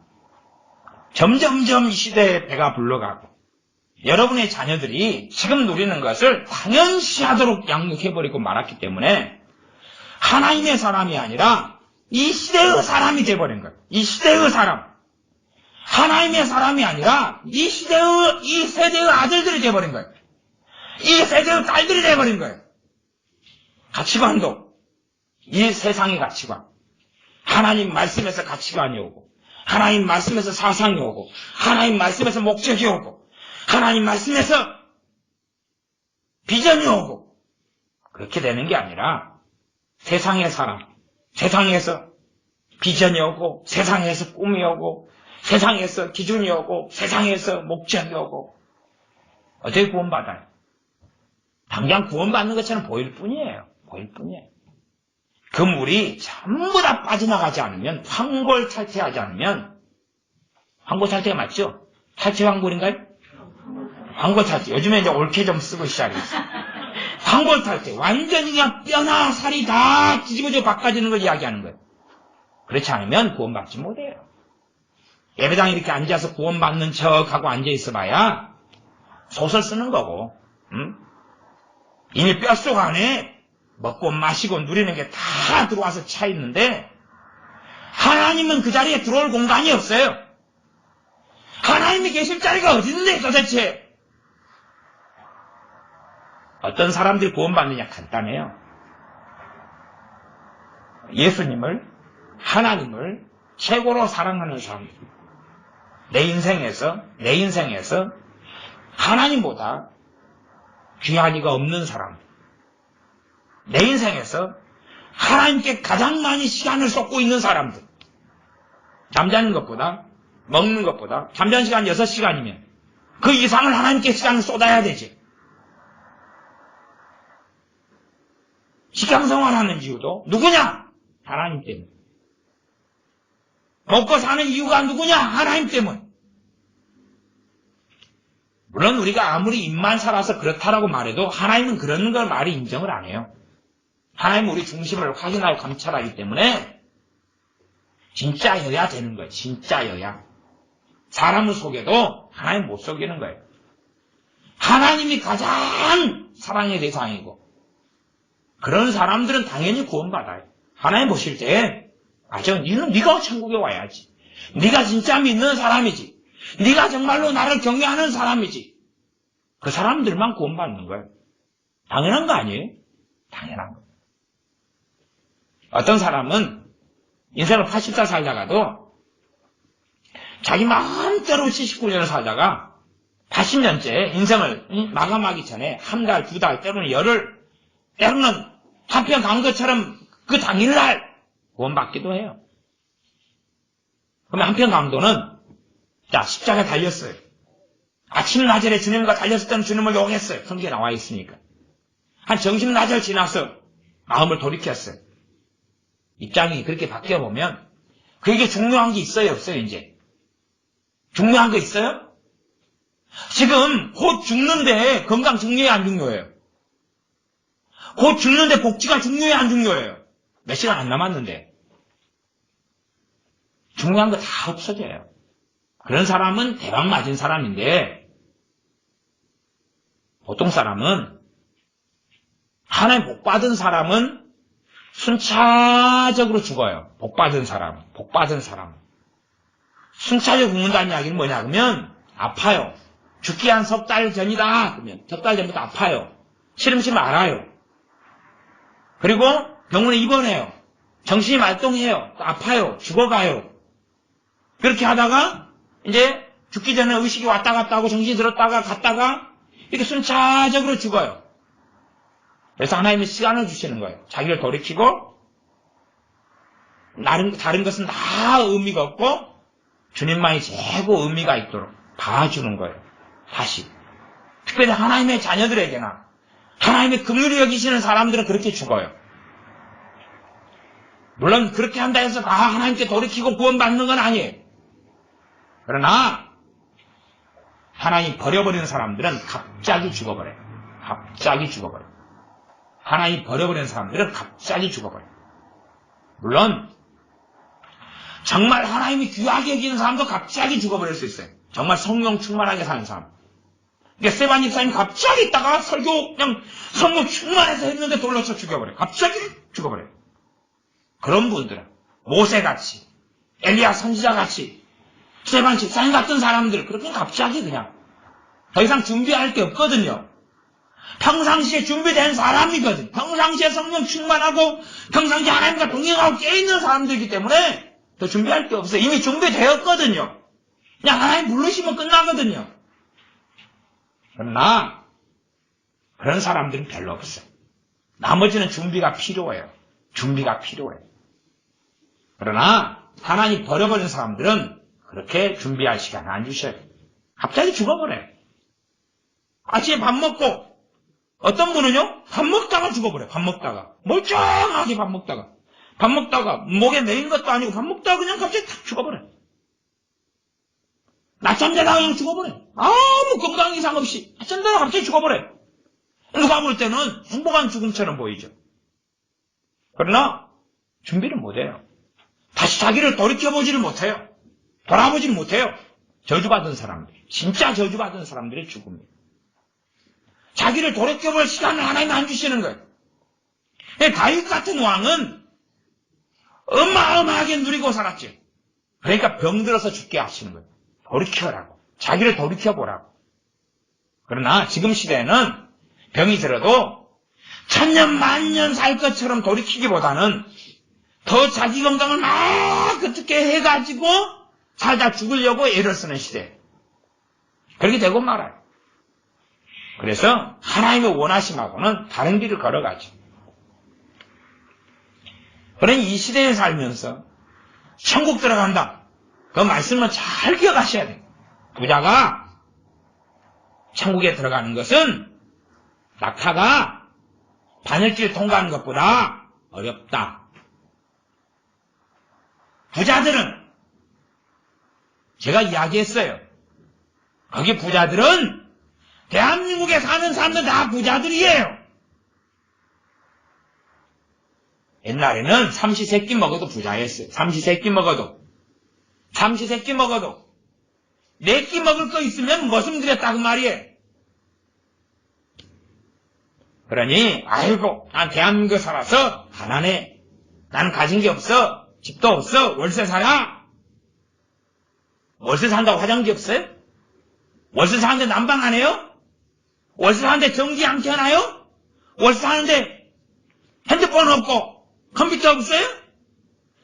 점점점 이 시대에 배가 불러가고 여러분의 자녀들이 지금 누리는 것을 당연시하도록 양육해버리고 말았기 때문에 하나님의 사람이 아니라 이 시대의 사람이 돼버린 거예요. 이 시대의 사람. 하나님의 사람이 아니라 이 세대의 아들들이 돼버린 거예요. 이 세대의 딸들이 돼버린 거예요. 가치관도 이 세상의 가치관. 하나님 말씀에서 가치관이 오고 하나님 말씀에서 사상이 오고 하나님 말씀에서 목적이 오고 하나님 말씀에서 비전이 오고 그렇게 되는 게 아니라 세상의 사람, 세상에서 비전이 오고 세상에서 꿈이 오고 세상에서 기준이 오고 세상에서 목적이 오고 어떻게 구원받아요? 당장 구원받는 것처럼 보일 뿐이에요. 보일 뿐이에요. 그 물이 전부 다 빠져나가지 않으면, 황골탈퇴하지 않으면, 황골탈퇴가 맞죠? 탈퇴 황골인가요? 황골탈퇴. 요즘에 이제 옳게 좀 쓰고 시작했어요. 황골탈퇴. 완전히 그냥 뼈나 살이 다 뒤집어져 바꿔지는 걸 이야기하는 거예요. 그렇지 않으면 구원받지 못해요. 예배당에 이렇게 앉아서 구원받는 척하고 앉아있어 봐야 소설 쓰는 거고, 이미 뼛속 안에 먹고 마시고 누리는 게 다 들어와서 차 있는데, 하나님은 그 자리에 들어올 공간이 없어요. 하나님이 계실 자리가 어딨는데 도대체. 어떤 사람들이 구원받느냐 간단해요. 예수님을, 하나님을 최고로 사랑하는 사람들. 내 인생에서 하나님보다 귀한 이가 없는 사람. 내 인생에서 하나님께 가장 많이 시간을 쏟고 있는 사람들. 잠자는 것보다, 먹는 것보다, 잠자는 시간 6시간이면 그 이상을 하나님께 시간을 쏟아야 되지. 직장생활하는 이유도 누구냐? 하나님 때문에. 먹고 사는 이유가 누구냐? 하나님 때문에. 물론 우리가 아무리 입만 살아서 그렇다라고 말해도 하나님은 그런 걸 말이 인정을 안 해요. 하나님은 우리 중심을 확인하고 감찰하기 때문에 진짜여야 되는 거예요. 진짜여야. 사람을 속여도 하나님 못 속이는 거예요. 하나님이 가장 사랑의 대상이고 그런 사람들은 당연히 구원받아요. 하나님 보실 때 네가 천국에 와야지. 네가 진짜 믿는 사람이지. 네가 정말로 나를 경외하는 사람이지. 그 사람들만 구원받는 거예요. 당연한 거 아니에요? 당연한 거. 어떤 사람은 인생을 80살 살다가도 자기 마음대로 79년을 살다가 80년째 인생을 마감하기 전에 한 달, 두 달, 때로는 열흘, 때로는 한편 간 것처럼 그 당일날 구원받기도 해요. 그러면 한편 강도는 자, 십자가에 달렸어요. 아침 나절에 주님과 달렸을 때는 주님을 욕했어요. 성경에 나와 있으니까. 한 정심 나절 지나서 마음을 돌이켰어요. 입장이 그렇게 바뀌어보면 그게 중요한 게 있어요, 없어요, 이제? 중요한 거 있어요? 지금 곧 죽는데 건강 중요해, 안 중요해요? 곧 죽는데 복지가 중요해, 안 중요해요? 몇 시간 안 남았는데. 중요한 거 다 없어져요. 그런 사람은 대박 맞은 사람인데, 보통 사람은, 하나님 복 받은 사람은 순차적으로 죽어요. 복 받은 사람. 순차적으로 죽는다는 이야기는 뭐냐, 그러면, 아파요. 죽기 한 석 달 전이다. 그러면, 석 달 전부터 아파요. 시름시름 알아요. 그리고 병원에 입원해요. 정신이 말똥해요. 아파요. 죽어가요. 그렇게 하다가, 이제 죽기 전에 의식이 왔다 갔다 하고 정신이 들었다가 갔다가 이렇게 순차적으로 죽어요. 그래서 하나님이 시간을 주시는 거예요. 자기를 돌이키고 다른 것은 다 의미가 없고 주님만이 최고 의미가 있도록 봐주는 거예요. 다시. 특별히 하나님의 자녀들에게나 하나님의 긍휼히 여기시는 사람들은 그렇게 죽어요. 물론 그렇게 한다 해서 다 하나님께 돌이키고 구원받는 건 아니에요. 그러나 하나님 버려버리는 사람들은 갑자기 죽어버려요. 하나님 버려버리는 사람들은 갑자기 죽어버려요. 물론 정말 하나님이 귀하게 여기는 사람도 갑자기 죽어버릴 수 있어요. 정말 성령 충만하게 사는 사람. 그러니까 스테반 집사님 갑자기 있다가 설교 그냥 성령 충만해서 했는데 돌려서 죽여버려요. 갑자기 죽어버려요. 그런 분들은 모세같이 엘리야 선지자같이 스테반 집사님 같은 사람들 그렇게 갑자기 그냥 더 이상 준비할 게 없거든요. 평상시에 준비된 사람이거든. 평상시에 성령 충만하고 평상시에 하나님과 동행하고 깨어있는 사람들이기 때문에 더 준비할 게 없어요. 이미 준비되었거든요. 그냥 하나님 부르시면 끝나거든요. 그러나 그런 사람들은 별로 없어요. 나머지는 준비가 필요해요. 그러나 하나님 버려버린 사람들은 그렇게 준비할 시간 안 주셔요. 갑자기 죽어버려요. 아침에 밥 먹고 어떤 분은요, 밥 먹다가 죽어버려요. 밥 먹다가. 멀쩡하게 밥 먹다가. 밥 먹다가 목에 메인 것도 아니고 밥 먹다가 그냥 갑자기 탁 죽어버려요. 낮잠 자다가 그냥 죽어버려요. 아무 건강 이상 없이 낮잠 자다가 갑자기 죽어버려요. 누가 볼 때는 행복한 죽음처럼 보이죠. 그러나 준비를 못해요. 다시 자기를 돌이켜보지를 못해요. 돌아보지를 못해요. 저주받은 사람들, 진짜 저주받은 사람들의 죽음이에요. 자기를 돌이켜볼 시간을 하나님 안 주시는 거예요. 다윗 같은 왕은 어마어마하게 누리고 살았죠. 그러니까 병들어서 죽게 하시는 거예요. 돌이켜라고. 자기를 돌이켜보라고. 그러나 지금 시대에는 병이 들어도 천년 만년 살 것처럼 돌이키기보다는 더 자기 건강을 막 어떻게 해가지고 살다 죽으려고 애를 쓰는 시대. 그렇게 되고 말아요. 그래서 하나님의 원하심하고는 다른 길을 걸어가죠. 그러니 이 시대에 살면서 천국 들어간다. 그 말씀은 잘 기억하셔야 돼요. 부자가 천국에 들어가는 것은 낙타가 바늘길 통과하는 것보다 어렵다. 부자들은 제가 이야기했어요. 거기 부자들은 대한민국에 사는 사람들 다 부자들이에요. 옛날에는 삼시세끼 먹어도 부자였어요. 삼시세끼 먹어도 4끼 먹을 거 있으면 머슴 들였다 그 말이에요. 그러니 아이고 난 대한민국에 살아서 가난해. 난 가진 게 없어. 집도 없어. 월세 살아. 월세 산다고 화장지 없어요? 월세 사는데 난방 안 해요? 월세 사는데 전기 안 켜나요? 월세 사는데 핸드폰 없고 컴퓨터 없어요?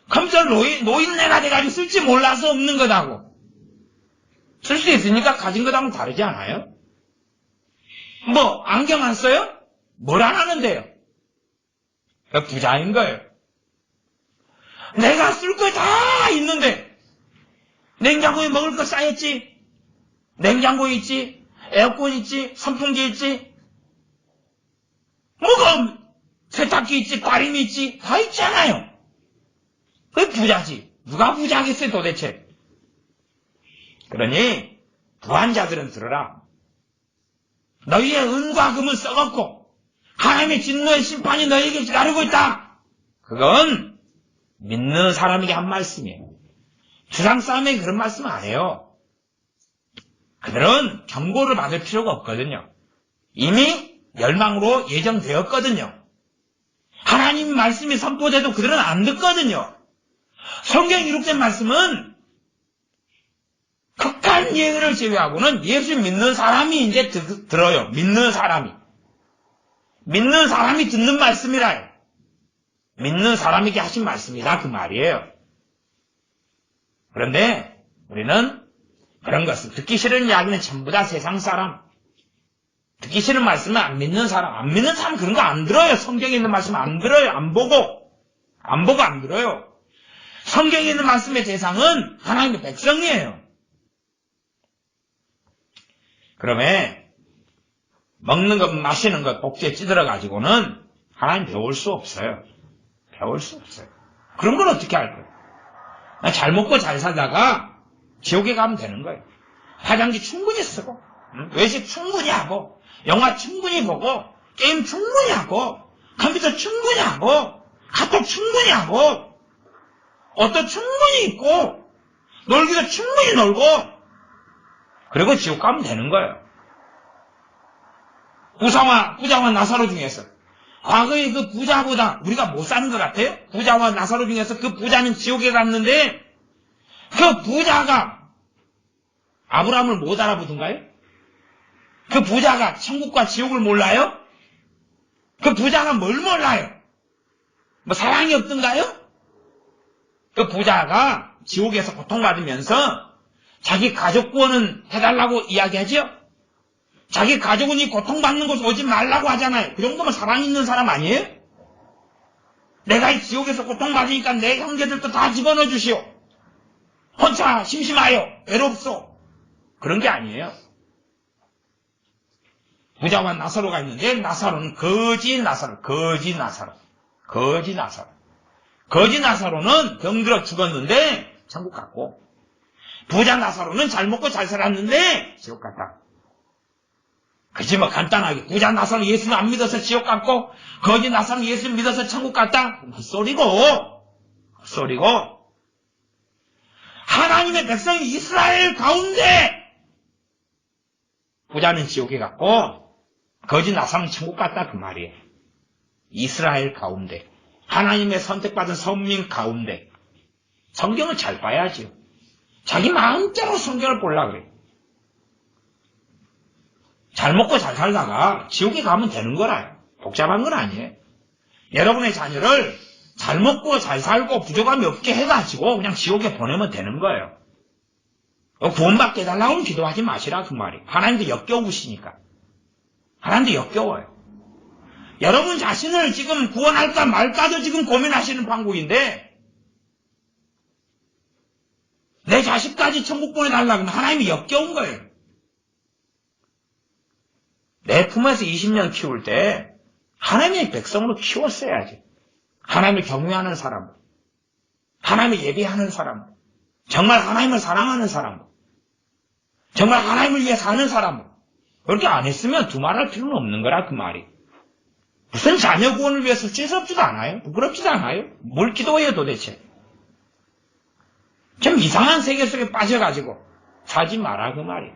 컴퓨터 노인네가 돼가지고 쓸지 몰라서 없는 거다고. 쓸 수 있으니까 가진 거랑은 다르지 않아요? 뭐 안경 안 써요? 뭘 안 하는데요? 부자인 거예요. 내가 쓸 거 다 있는데 냉장고에 먹을 거 쌓였지. 냉장고 있지. 에어컨 있지. 선풍기 있지. 뭐가 세탁기 있지. 과림이 있지. 다 있잖아요. 그게 부자지. 누가 부자겠어요 도대체. 그러니 부한자들은 들어라. 너희의 은과 금은 썩었고 하나님의 진노의 심판이 너희에게 기다리고 있다. 그건 믿는 사람에게 한 말씀이에요. 주상 싸움에 그런 말씀 안 해요. 그들은 경고를 받을 필요가 없거든요. 이미 멸망으로 예정되었거든요. 하나님 말씀이 선포돼도 그들은 안 듣거든요. 성경에 기록된 말씀은 극한 예의를 제외하고는 예수 믿는 사람이 이제 들어요. 믿는 사람이 듣는 말씀이라요. 믿는 사람에게 하신 말씀이다 그 말이에요. 그런데 우리는 그런 것을 듣기 싫은 이야기는 전부 다 세상 사람, 듣기 싫은 말씀은 안 믿는 사람 그런 거 안 들어요. 성경에 있는 말씀 안 들어요. 안 보고 안 들어요. 성경에 있는 말씀의 대상은 하나님의 백성이에요. 그러면 먹는 것, 마시는 것, 복지에 찌들어가지고는 하나님 배울 수 없어요. 그런 건 어떻게 할 거예요? 잘 먹고 잘 살다가 지옥에 가면 되는 거예요. 화장지 충분히 쓰고, 외식 충분히 하고, 영화 충분히 보고, 게임 충분히 하고, 컴퓨터 충분히 하고, 카톡 충분히 하고, 옷도 충분히 입고, 놀기도 충분히 놀고, 그리고 지옥 가면 되는 거예요. 부자와 나사로 중에서 과거에 그 부자보다 우리가 못 사는 것 같아요? 부자와 나사로 중에서 그 부자는 지옥에 갔는데 그 부자가 아브라함을 못 알아보던가요? 그 부자가 천국과 지옥을 몰라요? 그 부자가 뭘 몰라요? 뭐 사랑이 없던가요? 그 부자가 지옥에서 고통받으면서 자기 가족 구원은 해달라고 이야기하죠? 자기 가족은 이 고통받는 곳 오지 말라고 하잖아요. 그 정도면 사랑 있는 사람 아니에요? 내가 이 지옥에서 고통받으니까 내 형제들도 다 집어넣어 주시오. 혼자 심심하여 외롭소. 그런 게 아니에요. 부자와 나사로가 있는데 나사로는 거지 나사로는 병들어 죽었는데 천국 갔고 부자 나사로는 잘 먹고 잘 살았는데 지옥 갔다. 그치 뭐 간단하게 부자 나사로 예수는 안 믿어서 지옥 갔고 거지 나사로는 예수 믿어서 천국 갔다. 헛소리고 하나님의 백성이 이스라엘 가운데 부자는 지옥에 갔고 거지 나사로는 천국 갔다 그 말이에요. 이스라엘 가운데 하나님의 선택받은 선민 가운데 성경을 잘 봐야지요. 자기 마음대로 성경을 보려고 그래. 잘 먹고 잘 살다가 지옥에 가면 되는 거라요. 복잡한 건 아니에요. 여러분의 자녀를 잘 먹고 잘 살고 부족함이 없게 해가지고 그냥 지옥에 보내면 되는 거예요. 구원받게 해달라고 하면 기도하지 마시라 그 말이에요. 하나님도 역겨우시니까. 하나님도 역겨워요. 여러분 자신을 지금 구원할까 말까도 지금 고민하시는 판국인데 내 자식까지 천국 보내달라고 하면 하나님이 역겨운 거예요. 내 품에서 20년 키울 때 하나님의 백성으로 키웠어야지. 하나님을 경외하는 사람, 하나님을 예배하는 사람, 정말 하나님을 사랑하는 사람, 정말 하나님을 위해 사는 사람. 그렇게 안 했으면 두말할 필요는 없는 거라 그 말이. 무슨 자녀 구원을 위해서 찌스럽지도 않아요. 부끄럽지도 않아요. 뭘 기도해요 도대체. 좀 이상한 세계 속에 빠져가지고 사지 마라 그 말이.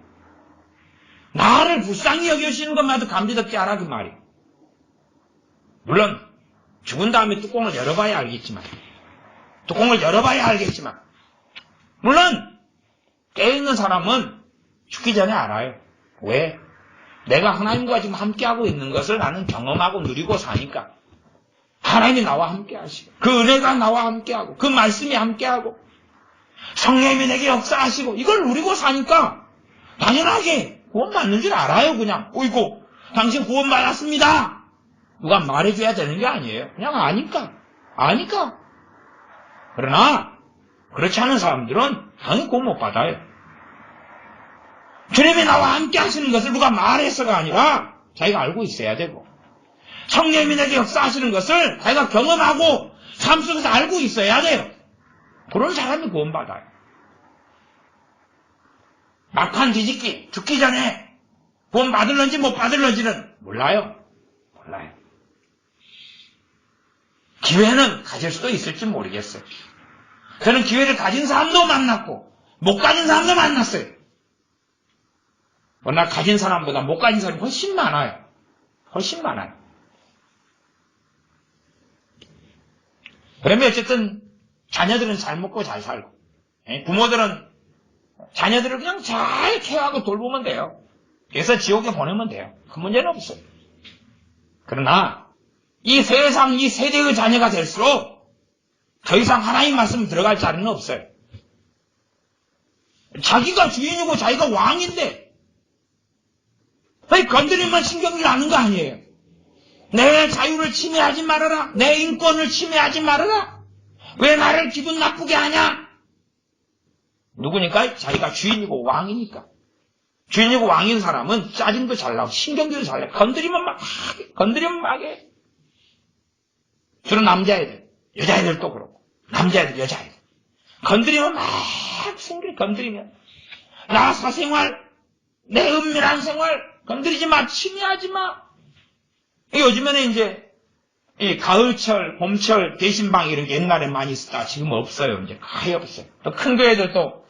나를 불쌍히 여겨시는 것만도 감지덕지 않아 그 말이. 물론 죽은 다음에 뚜껑을 열어봐야 알겠지만 물론 깨어있는 사람은 죽기 전에 알아요. 왜? 내가 하나님과 지금 함께하고 있는 것을 나는 경험하고 누리고 사니까. 하나님이 나와 함께하시고 그 은혜가 나와 함께하고 그 말씀이 함께하고 성령님이 내게 역사하시고 이걸 누리고 사니까 당연하게 구원받는 줄 알아요. 그냥 어이구 당신 구원받았습니다. 누가 말해줘야 되는 게 아니에요. 그냥 아니까. 그러나 그렇지 않은 사람들은 당연히 구원 못 받아요. 주님이 나와 함께 하시는 것을 누가 말해서가 아니라 자기가 알고 있어야 되고 성령님이 내게 역사하시는 것을 자기가 경험하고 삶 속에서 알고 있어야 돼요. 그런 사람이 구원받아요. 막판 뒤집기 죽기 전에 구원받을런지 못 받을런지는 몰라요. 기회는 가질 수도 있을지 모르겠어요. 저는 기회를 가진 사람도 만났고 못 가진 사람도 만났어요. 그러나 가진 사람보다 못 가진 사람이 훨씬 많아요. 그러면 어쨌든 자녀들은 잘 먹고 잘 살고 부모들은 자녀들을 그냥 잘 케어하고 돌보면 돼요. 그래서 지옥에 보내면 돼요. 그 문제는 없어요. 그러나 이 세상 이 세대의 자녀가 될수록 더 이상 하나님 말씀 들어갈 자리는 없어요. 자기가 주인이고 자기가 왕인데 왜 건드리면 신경질 나는 거 아니에요. 내 자유를 침해하지 말아라. 내 인권을 침해하지 말아라. 왜 나를 기분 나쁘게 하냐? 누구니까? 자기가 주인이고 왕이니까. 주인이고 왕인 사람은 짜증도 잘 나고 신경질도 잘 나고 건드리면 막 해. 주로 남자애들, 여자애들도 그렇고 남자애들, 여자애들 건드리면 막 건드리면 나 사생활, 내 은밀한 생활 건드리지 마, 침해하지 마. 요즘에는 이제 이 가을철, 봄철 대신방 이런 게 옛날에 많이 있었다. 지금 없어요. 이제 거의 없어요. 또 큰 교회들도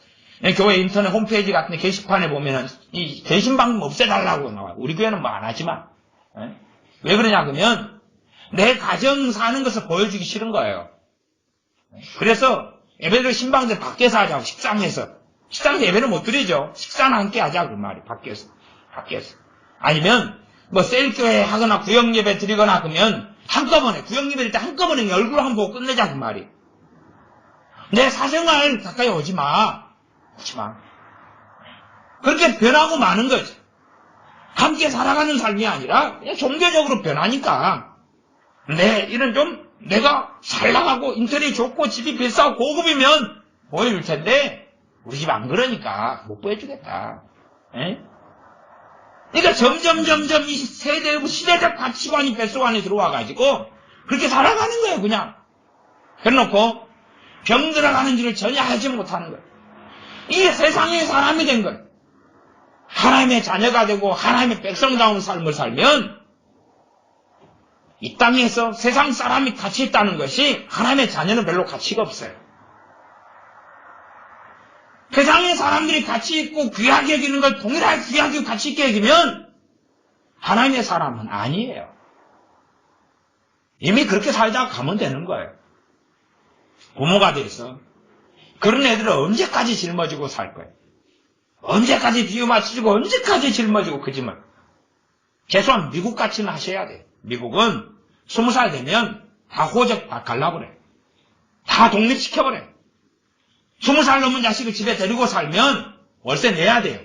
교회 인터넷 홈페이지 같은 데 게시판에 보면은 이 대신방 없애달라고 나와요. 우리 교회는 뭐 안 하지만. 왜 그러냐 그러면 내 가정 사는 것을 보여주기 싫은 거예요. 그래서 예배를 신방들 밖에서 하자고 식당에서 예배를 못 드리죠. 식사는 함께 하자 그 말이 밖에서. 아니면 뭐 셀교회 하거나 구역예배 드리거나 그러면 한꺼번에 구역예배 드릴 때 한꺼번에 얼굴 한번 보고 끝내자 그 말이. 내 사생활 가까이 오지 마. 그렇게 변하고 마는 거죠. 함께 살아가는 삶이 아니라 그냥 종교적으로 변하니까. 이런 좀 내가 잘 나가고 인터넷이 좋고 집이 비싸고 고급이면 보여줄 텐데 우리 집 안 그러니까 못 보여주겠다. 그러니까 점점 이 시대적 가치관이 뱃속 안에 들어와가지고 그렇게 살아가는 거예요, 그냥. 그래놓고 병 들어가는 줄을 전혀 알지 못하는 거예요. 이게 세상의 사람이 된 거예요. 하나님의 자녀가 되고 하나님의 백성다운 삶을 살면 이 땅에서 세상 사람이 가치 있다는 것이 하나님의 자녀는 별로 가치가 없어요. 세상의 사람들이 가치 있고 귀하게 여기는 걸 동일하게 귀하게 가치 있게 여기면 하나님의 사람은 아니에요. 이미 그렇게 살다가 가면 되는 거예요. 부모가 돼서 그런 애들은 언제까지 짊어지고 살 거예요. 언제까지 비유 맞추고 언제까지 짊어지고 거짓말. 최소한 미국같이는 하셔야 돼요. 미국은 20살 되면 다 호적 다 갈라버려요. 다 독립시켜버려요. 20살 넘은 자식을 집에 데리고 살면 월세 내야 돼요.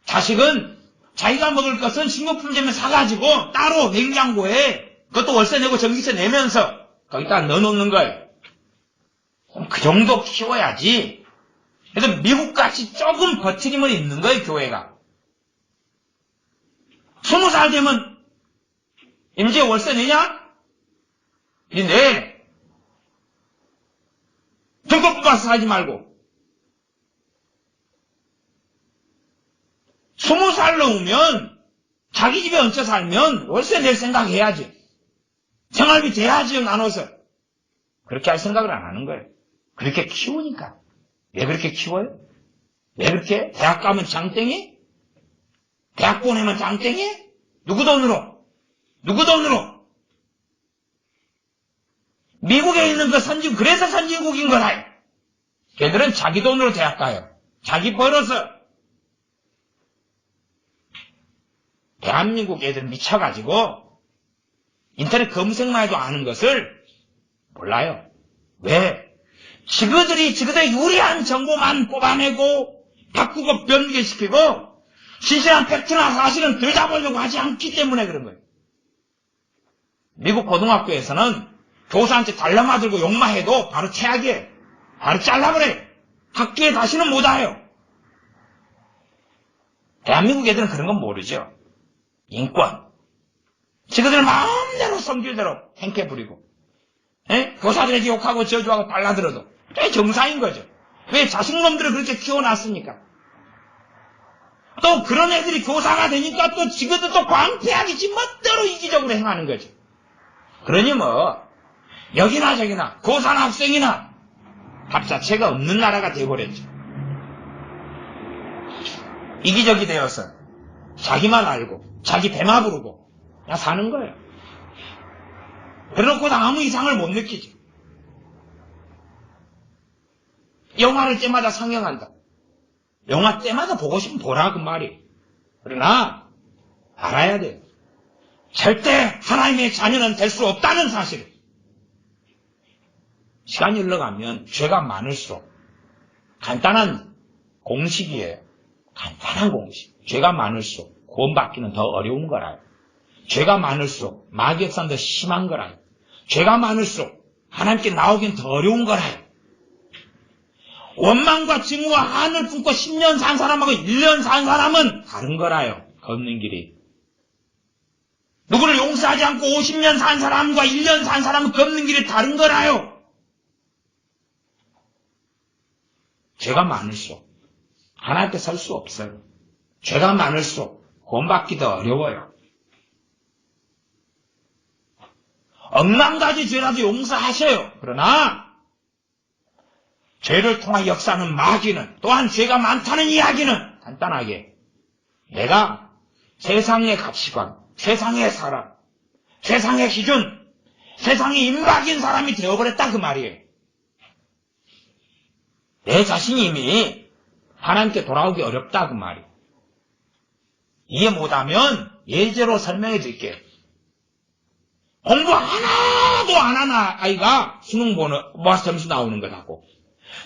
자식은 자기가 먹을 것은 식료품점에 사가지고 따로 냉장고에 그것도 월세 내고 전기세 내면서 거기다 넣어놓는 거예요. 그 정도 키워야지. 그래서 미국같이 조금 버티기만 있는 거예요, 교회가. 20살 되면 임제 월세 내냐? 이 내. 등급 가서 살지 말고. 20살 넘으면 자기 집에 얹혀 살면 월세 낼 생각 해야지. 생활비 돼야지 나눠서. 그렇게 할 생각을 안 하는 거예요. 그렇게 키우니까. 왜 그렇게 키워요? 왜 그렇게? 대학 가면 장땡이? 대학 보내면 장땡이? 누구 돈으로? 누구 돈으로? 미국에 있는 그 선진, 그래서 선진국인 거라. 걔들은 자기 돈으로 대학 가요. 자기 벌어서. 대한민국 애들 미쳐가지고 인터넷 검색만 해도 아는 것을 몰라요. 왜? 지그들이 유리한 정보만 뽑아내고 바꾸고 변개시키고 진실한 팩트나 사실은 들여다보려고 하지 않기 때문에 그런 거예요. 미국 고등학교에서는 교사한테 달라마 들고 욕만 해도 바로 최악이에요. 바로 잘라버려요. 학교에 다시는 못 와요. 대한민국 애들은 그런 건 모르죠. 인권. 지그들 마음대로 성질대로 행패 부리고 교사들에게 욕하고 저주하고 달라들어도 그게 정상인 거죠. 왜 자식놈들을 그렇게 키워놨습니까? 또 그런 애들이 교사가 되니까 또 지그들 또 광패하기 지 멋대로 이기적으로 행하는 거죠. 그러니 뭐 여기나 저기나 교사나 학생이나 답 자체가 없는 나라가 되어버렸죠. 이기적이 되어서 자기만 알고 자기 배만 부르고 그냥 사는 거예요. 그래놓고 아무 이상을 못 느끼죠. 영화를 때마다 상영한다. 영화 때마다 보고 싶으면 보라 그 말이. 그러나 알아야 돼요. 절대 하나님의 자녀는 될 수 없다는 사실을. 시간이 흘러가면 죄가 많을수록 간단한 공식이에요. 간단한 공식. 죄가 많을수록 구원받기는 더 어려운 거라요. 죄가 많을수록 마귀의 역사는 더 심한 거라요. 죄가 많을수록 하나님께 나오긴 더 어려운 거라요. 원망과 증오와 한을 품고 10년 산 사람하고 1년 산 사람은 다른 거라요. 걷는 길이. 누구를 용서하지 않고 50년 산 사람과 1년 산 사람은 걷는 길이 다른 거라요. 죄가 많을수록 하나님께 설 수 없어요. 죄가 많을수록 구원받기 더 어려워요. 억만 가지 죄라도 용서하셔요. 그러나 죄를 통한 역사하는 마귀는 또한 죄가 많다는 이야기는 간단하게 내가 세상의 가치관, 세상의 사람, 세상의 기준, 세상의 임박인 사람이 되어버렸다 그 말이에요. 내 자신이 이미 하나님께 돌아오기 어렵다 그 말이에요. 이해 못하면 예제로 설명해 드릴게요. 공부 하나도 안 하는 아이가 수능 봐서 점수 나오는 것하고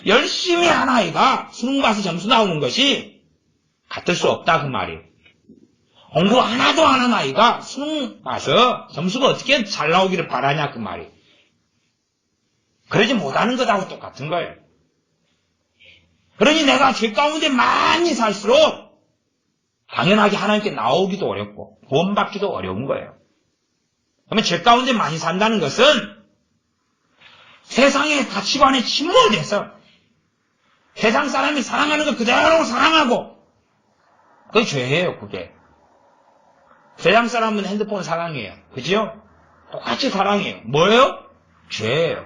열심히 하는 아이가 수능 봐서 점수 나오는 것이 같을 수 없다 그 말이에요. 공부 하나도 안 하는 아이가 수능 봐서 점수가 어떻게 잘 나오기를 바라냐 그 말이에요. 그러지 못하는 것하고 똑같은 거예요. 그러니 내가 죄 가운데 많이 살수록 당연하게 하나님께 나오기도 어렵고 구원받기도 어려운 거예요. 그러면 죄 가운데 많이 산다는 것은 세상의 가치관에 침몰돼서 세상 사람이 사랑하는 거 그대로 사랑하고 그게 죄예요. 그게. 세상 사람은 핸드폰 사랑해요. 그죠? 똑같이 사랑해요. 뭐예요? 죄예요.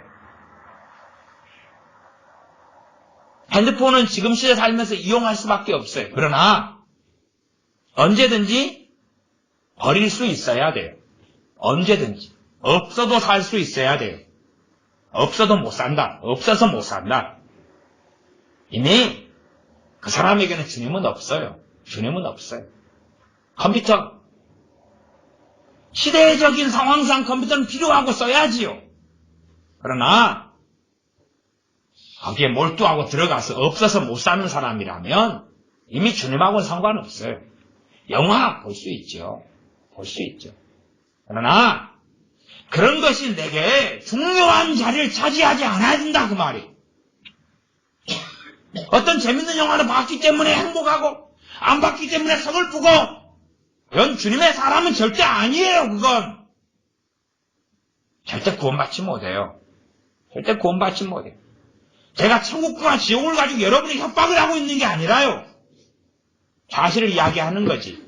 핸드폰은 지금 시대 살면서 이용할 수밖에 없어요. 그러나 언제든지 버릴 수 있어야 돼요. 언제든지. 없어도 살 수 있어야 돼요. 없어도 못 산다. 없어서 못 산다. 이미 그 사람에게는 주님은 없어요. 주님은 없어요. 컴퓨터. 시대적인 상황상 컴퓨터는 필요하고 써야지요. 그러나 거기에 몰두하고 들어가서 없어서 못 사는 사람이라면 이미 주님하고는 상관없어요. 영화 볼 수 있죠. 볼 수 있죠. 그러나 그런 것이 내게 중요한 자리를 차지하지 않아야 된다 그 말이. 어떤 재밌는 영화를 봤기 때문에 행복하고 안 봤기 때문에 서글프고 그건 주님의 사람은 절대 아니에요. 그건 절대 구원받지 못해요. 절대 구원받지 못해요. 제가 천국과 지옥을 가지고 여러분이 협박을 하고 있는 게 아니라요. 사실을 이야기하는 거지.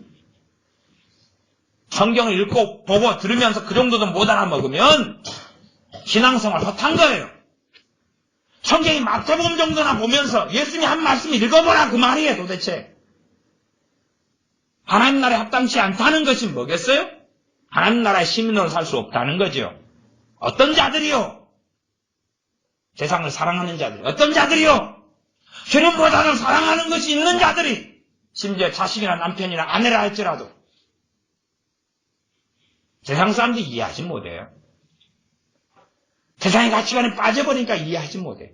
성경을 읽고 보고 들으면서 그 정도도 못 알아먹으면 신앙생활 허탄 거예요. 성경이 마태복음 정도나 보면서 예수님이 한 말씀 읽어보라 그 말이에요. 도대체 하나님 나라에 합당치 않다는 것이 뭐겠어요? 하나님 나라의 시민으로 살 수 없다는 거죠. 어떤 자들이요? 세상을 사랑하는 자들. 어떤 자들이요? 주님보다는 사랑하는 것이 있는 자들이 심지어 자식이나 남편이나 아내라 할지라도 세상 사람들이 이해하지 못해요. 세상의 가치관에 빠져버리니까 이해하지 못해요.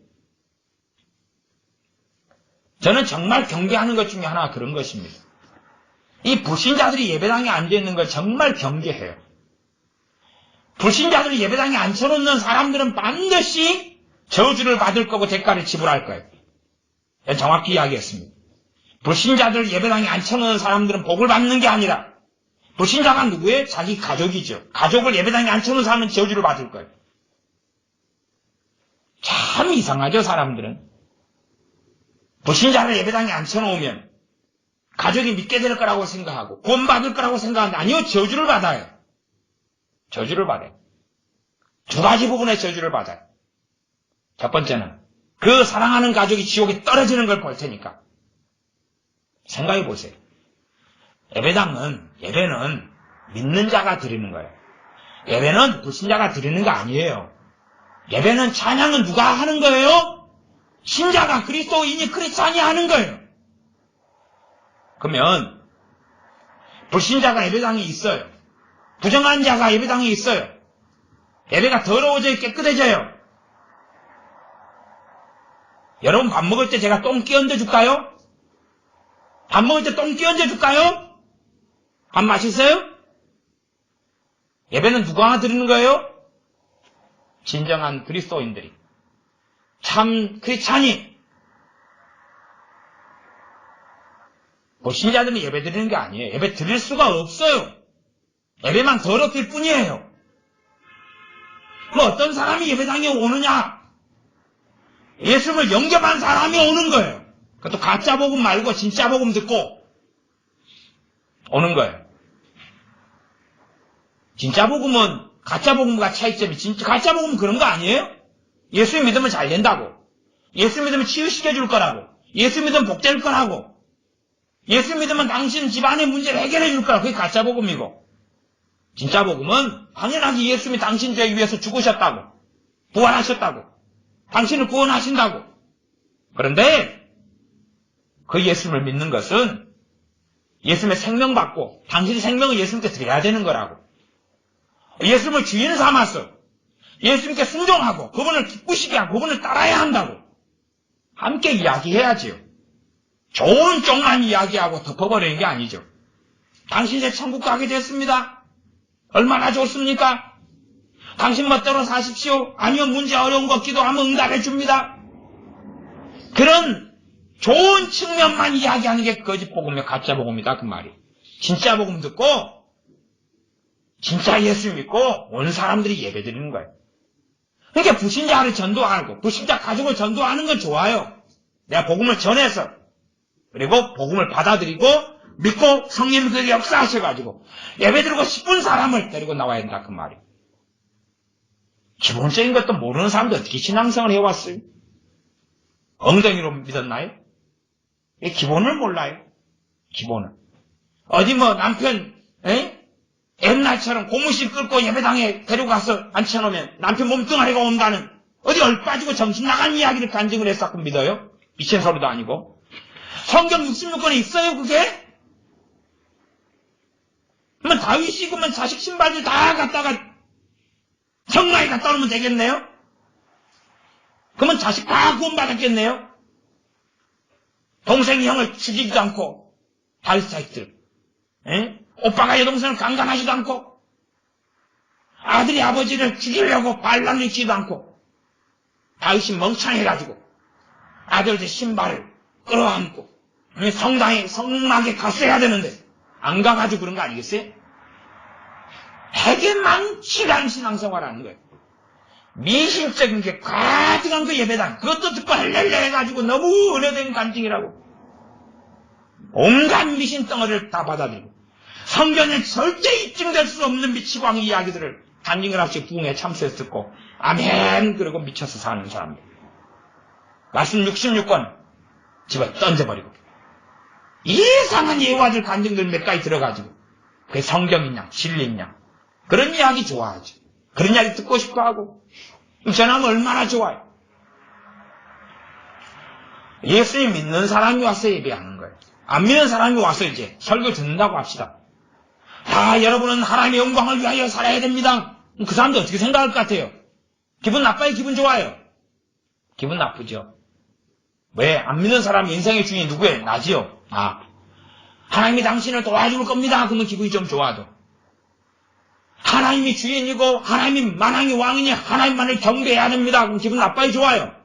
저는 정말 경계하는 것 중에 하나가 그런 것입니다. 이 불신자들이 예배당에 앉아있는 걸 정말 경계해요. 불신자들이 예배당에 앉혀놓는 사람들은 반드시 저주를 받을 거고 대가를 지불할 거예요. 정확히 이야기했습니다. 불신자들 예배당에 앉혀놓는 사람들은 복을 받는 게 아니라 불신자가 누구예요? 자기 가족이죠. 가족을 예배당에 앉혀놓은 사람은 저주를 받을 거예요. 참 이상하죠, 사람들은. 불신자를 예배당에 앉혀놓으면 가족이 믿게 될 거라고 생각하고 구원받을 거라고 생각하는데 아니요, 저주를 받아요. 저주를 받아요. 두 가지 부분에 저주를 받아요. 첫 번째는 그 사랑하는 가족이 지옥에 떨어지는 걸 볼 테니까. 생각해 보세요. 예배는 믿는 자가 드리는 거예요. 예배는 불신자가 드리는 거 아니에요. 예배는 찬양은 누가 하는 거예요? 신자가 그리스도인이 크리스찬이 하는 거예요. 그러면 불신자가 예배당에 있어요. 부정한 자가 예배당에 있어요. 예배가 더러워져요? 깨끗해져요? 여러분 밥 먹을 때 제가 똥 끼얹어 줄까요? 밥 먹을 때 똥 끼얹어 줄까요? 밥 맛있어요? 예배는 누가 드리는 거예요? 진정한 그리스도인들이. 참 크리스찬이. 불신자들은 예배 드리는 게 아니에요. 예배 드릴 수가 없어요. 예배만 더럽힐 뿐이에요. 뭐 어떤 사람이 예배당에 오느냐? 예수님을 영접한 사람이 오는 거예요. 그것도 가짜 복음 말고 진짜 복음 듣고 오는 거예요. 진짜 복음은 가짜 복음과 차이점이 가짜 복음은 그런 거 아니에요? 예수 믿으면 잘 된다고. 예수 믿으면 치유시켜 줄 거라고. 예수 믿으면 복될 거라고. 예수 믿으면 당신 집안의 문제를 해결해 줄 거라고. 그게 가짜 복음이고. 진짜 복음은 당연하게 예수님이 당신 죄 위해서 죽으셨다고. 부활하셨다고. 당신을 구원하신다고. 그런데 그 예수님을 믿는 것은 예수님의 생명 받고 당신의 생명을 예수님께 드려야 되는 거라고. 예수님을 주인 삼아서 예수님께 순종하고 그분을 기쁘시게 하고 그분을 따라야 한다고. 함께 이야기해야지요. 좋은 쪽만 이야기하고 덮어버리는 게 아니죠. 당신 이제 천국 가게 됐습니다. 얼마나 좋습니까? 당신 멋대로 사십시오. 아니요, 문제 어려운 거 기도하면 응답해 줍니다. 그런 좋은 측면만 이야기하는 게 거짓 복음이야, 가짜 복음이다 그 말이. 진짜 복음 듣고 진짜 예수 믿고 온 사람들이 예배 드리는 거예요. 그러니까 불신자를 전도하고 불신자 가족을 전도하는 건 좋아요. 내가 복음을 전해서 그리고 복음을 받아들이고 믿고 성령이 그에게 역사하셔가지고 예배 드리고 싶은 사람을 데리고 나와야 된다 그 말이에요. 기본적인 것도 모르는 사람들 어떻게 신앙생활을 해왔어요? 엉덩이로 믿었나요? 기본을 몰라요. 기본을. 어디 뭐 남편 옛날처럼 고무신 끌고 예배당에 데리고 가서 앉혀놓으면 남편 몸뚱아리가 온다는 어디 얼빠지고 정신 나간 이야기를 간증을 해서 믿어요? 미친 소리도 아니고. 성경 66권에 있어요 그게? 그러면 다윗이 그러면 자식 신발들 다 갖다가 정마에 갖다 놓으면 되겠네요? 그러면 자식 다 구원받았겠네요? 동생이 형을 죽이지도 않고 다윗 자식들 오빠가 여동생을 강간하지도 않고 아들이 아버지를 죽이려고 반란을 일으키지도 않고 다윗이 멍청해가지고 아들들 신발을 끌어안고 성당에 성막에 갔어야 되는데 안 가가지고 그런 거 아니겠어요? 되게 많지가 않은 신앙생활하는 거예요. 미신적인 게 가득한 그 예배당 그것도 듣고 헬렐레 해가지고 너무 은혜된 간증이라고 온갖 미신 덩어리를 다 받아들이고 성경에 절대 입증될 수 없는 미치광이 이야기들을 간증을 합시 부흥에 참석해서 듣고 아멘 그러고 미쳐서 사는 사람들. 말씀 66권 집어 던져버리고 이상한 예화들 간증들 몇 가지 들어가지고 그게 성경이냐 진리냐 그런 이야기 좋아하죠. 그런 이야기 듣고 싶어하고 전하면 얼마나 좋아요. 예수님 믿는 사람이 와서 예배하는 거예요. 안 믿는 사람이 와서 이제 설교 듣는다고 합시다. 여러분은 하나님의 영광을 위하여 살아야 됩니다. 그 사람도 어떻게 생각할 것 같아요? 기분 나빠요? 기분 좋아요? 기분 나쁘죠. 왜? 안 믿는 사람 인생의 주인이 누구예요? 나지요. 하나님이 당신을 도와줄 겁니다. 그러면 기분이 좀 좋아도. 하나님이 주인이고 하나님이 만왕의 왕이니 하나님만을 경배해야 됩니다. 그럼 기분 나빠요? 좋아요?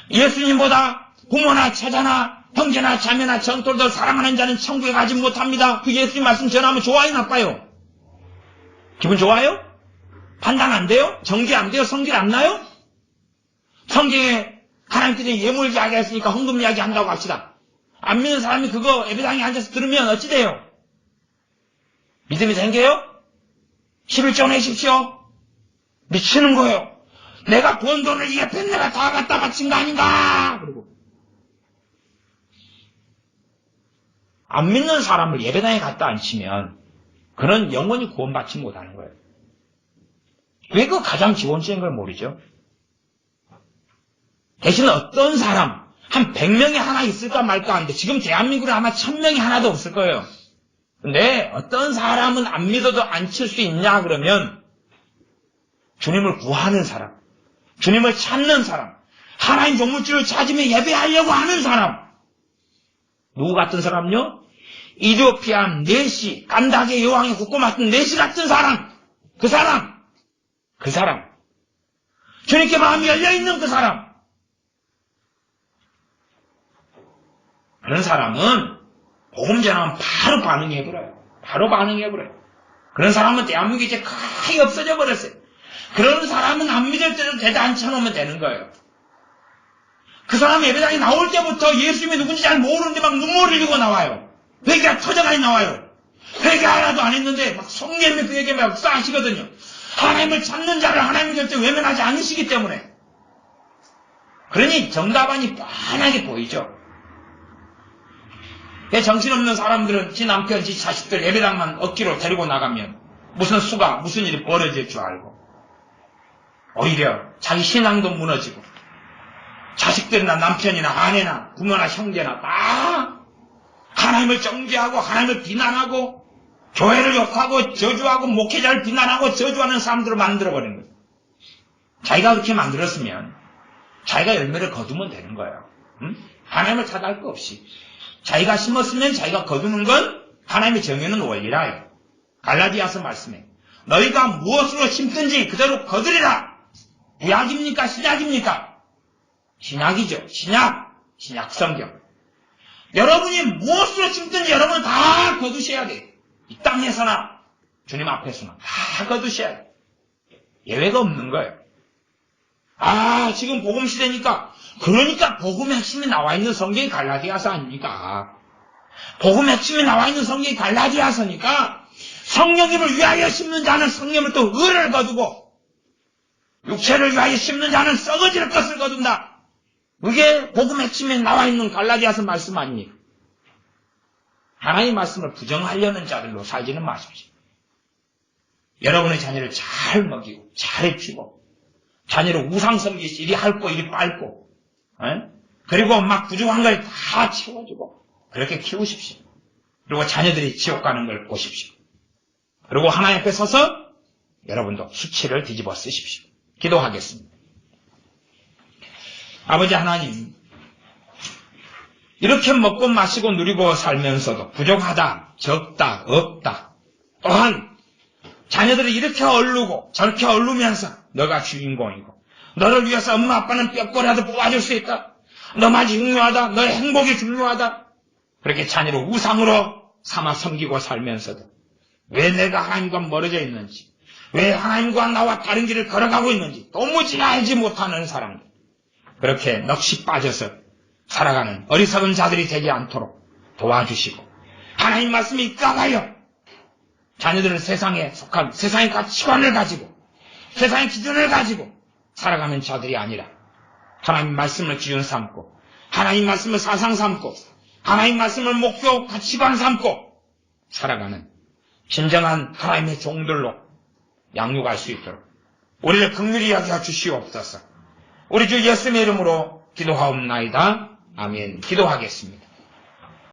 예수님보다 부모나 처자나 형제나 자매나 전토를 사랑하는 자는 천국에 가지 못합니다. 그 예수님 말씀 전하면 좋아요? 나빠요? 기분 좋아요? 판단 안 돼요? 정죄 안 돼요? 성질 안 나요? 성경에 하나님께서 예물 이야기했으니까 헌금 이야기 한다고 합시다. 안 믿는 사람이 그거 예배당에 앉아서 들으면 어찌 돼요? 믿음이 생겨요? 11조 내십시오. 미치는 거예요. 내가 번 돈을 이 옆에 내가 다 갖다 바친 거 아닌가? 그리고 안 믿는 사람을 예배당에 갖다 앉히면 그는 영원히 구원받지 못하는 거예요. 왜 그 가장 기본적인 걸 모르죠? 대신 어떤 사람 한 100명이 하나 있을까 말까 하는데 지금 대한민국에 아마 1000명이 하나도 없을 거예요. 근데 어떤 사람은 안 믿어도 앉힐 수 있냐 그러면 주님을 구하는 사람, 주님을 찾는 사람, 하나님 조물주를 찾으며 예배하려고 하는 사람. 누구 같은 사람요? 이디오피아 네시, 깐다게 여왕의 국고 맡은 네시 같은 사람. 그 사람. 주님께 마음이 열려있는 그 사람. 그런 사람은 복음 전하면 바로 반응해버려요. 그런 사람은 대한민국에 이제 거의 없어져 버렸어요. 그런 사람은 안 믿을 때도 대다 앉혀놓으면 되는 거예요. 그 사람 예배당에 나올 때부터 예수님이 누군지 잘 모르는데 막 눈물을 흘리고 나와요. 회개가 터져가지고 나와요. 회개 하나도 안 했는데 막 성령님이 그에게 막 역사하시거든요. 하나님을 찾는 자를 하나님 곁에 외면하지 않으시기 때문에. 그러니 정답안이 뻔하게 보이죠. 정신없는 사람들은 지 남편, 지 자식들 예배당만 억지로 데리고 나가면 무슨 수가, 무슨 일이 벌어질 줄 알고 오히려 자기 신앙도 무너지고 자식들이나 남편이나 아내나 부모나 형제나 다 하나님을 정죄하고 하나님을 비난하고 교회를 욕하고 저주하고 목회자를 비난하고 저주하는 사람들을 만들어버리는 거예요. 자기가 그렇게 만들었으면 자기가 열매를 거두면 되는 거예요. 하나님을 탓할 거 없이. 자기가 심었으면 자기가 거두는 건 하나님의 정해놓은 원리라. 갈라디아서 말씀해. 너희가 무엇으로 심든지 그대로 거두리라. 구약입니까? 신약입니까? 신약이죠. 신약. 신약 성경. 여러분이 무엇으로 심든지 여러분 다 거두셔야 돼요. 이 땅에서나 주님 앞에서나 다 거두셔야 돼요. 예외가 없는 거예요. 지금 복음 시대니까, 그러니까 복음의 핵심이 나와 있는 성경이 갈라디아서 아닙니까? 복음의 핵심이 나와 있는 성경이 갈라디아서니까 성령님을 위하여 심는 자는 성령을 또 의를 거두고 육체를 위하여 심는 자는 썩어질 것을 거둔다. 그게 복음의 핵심에 나와 있는 갈라디아서 말씀 아닙니까? 하나님의 말씀을 부정하려는 자들로 살지는 마십시오. 여러분의 자녀를 잘 먹이고 잘 입히고 자녀를 우상 섬기시 이리 핥고 이리 빨고 그리고 막 부족한 걸 다 채워주고 그렇게 키우십시오. 그리고 자녀들이 지옥 가는 걸 보십시오. 그리고 하나님 앞에 서서 여러분도 수치를 뒤집어 쓰십시오. 기도하겠습니다. 아버지 하나님, 이렇게 먹고 마시고 누리고 살면서도 부족하다, 적다, 없다. 또한 자녀들이 이렇게 얼르고 저렇게 얼르면서 너가 주인공이고 너를 위해서 엄마 아빠는 뼈꼬리라도 뽑아줄 수 있다. 너만 중요하다. 너의 행복이 중요하다. 그렇게 자녀를 우상으로 삼아 섬기고 살면서도 왜 내가 하나님과 멀어져 있는지, 왜 하나님과 나와 다른 길을 걸어가고 있는지 도무지 알지 못하는 사람들, 그렇게 넋이 빠져서 살아가는 어리석은 자들이 되지 않도록 도와주시고 하나님 말씀이 입각하여 자녀들은 세상에 속한 세상의 가치관을 가지고 세상의 기준을 가지고 살아가는 자들이 아니라 하나님 말씀을 기준 삼고 하나님 말씀을 사상 삼고 하나님 말씀을 목표 가치관 삼고 살아가는 진정한 하나님의 종들로 양육할 수 있도록 우리를 긍휼히 여겨 주시옵소서. 우리 주 예수님의 이름으로 기도하옵나이다. 아멘. 기도하겠습니다.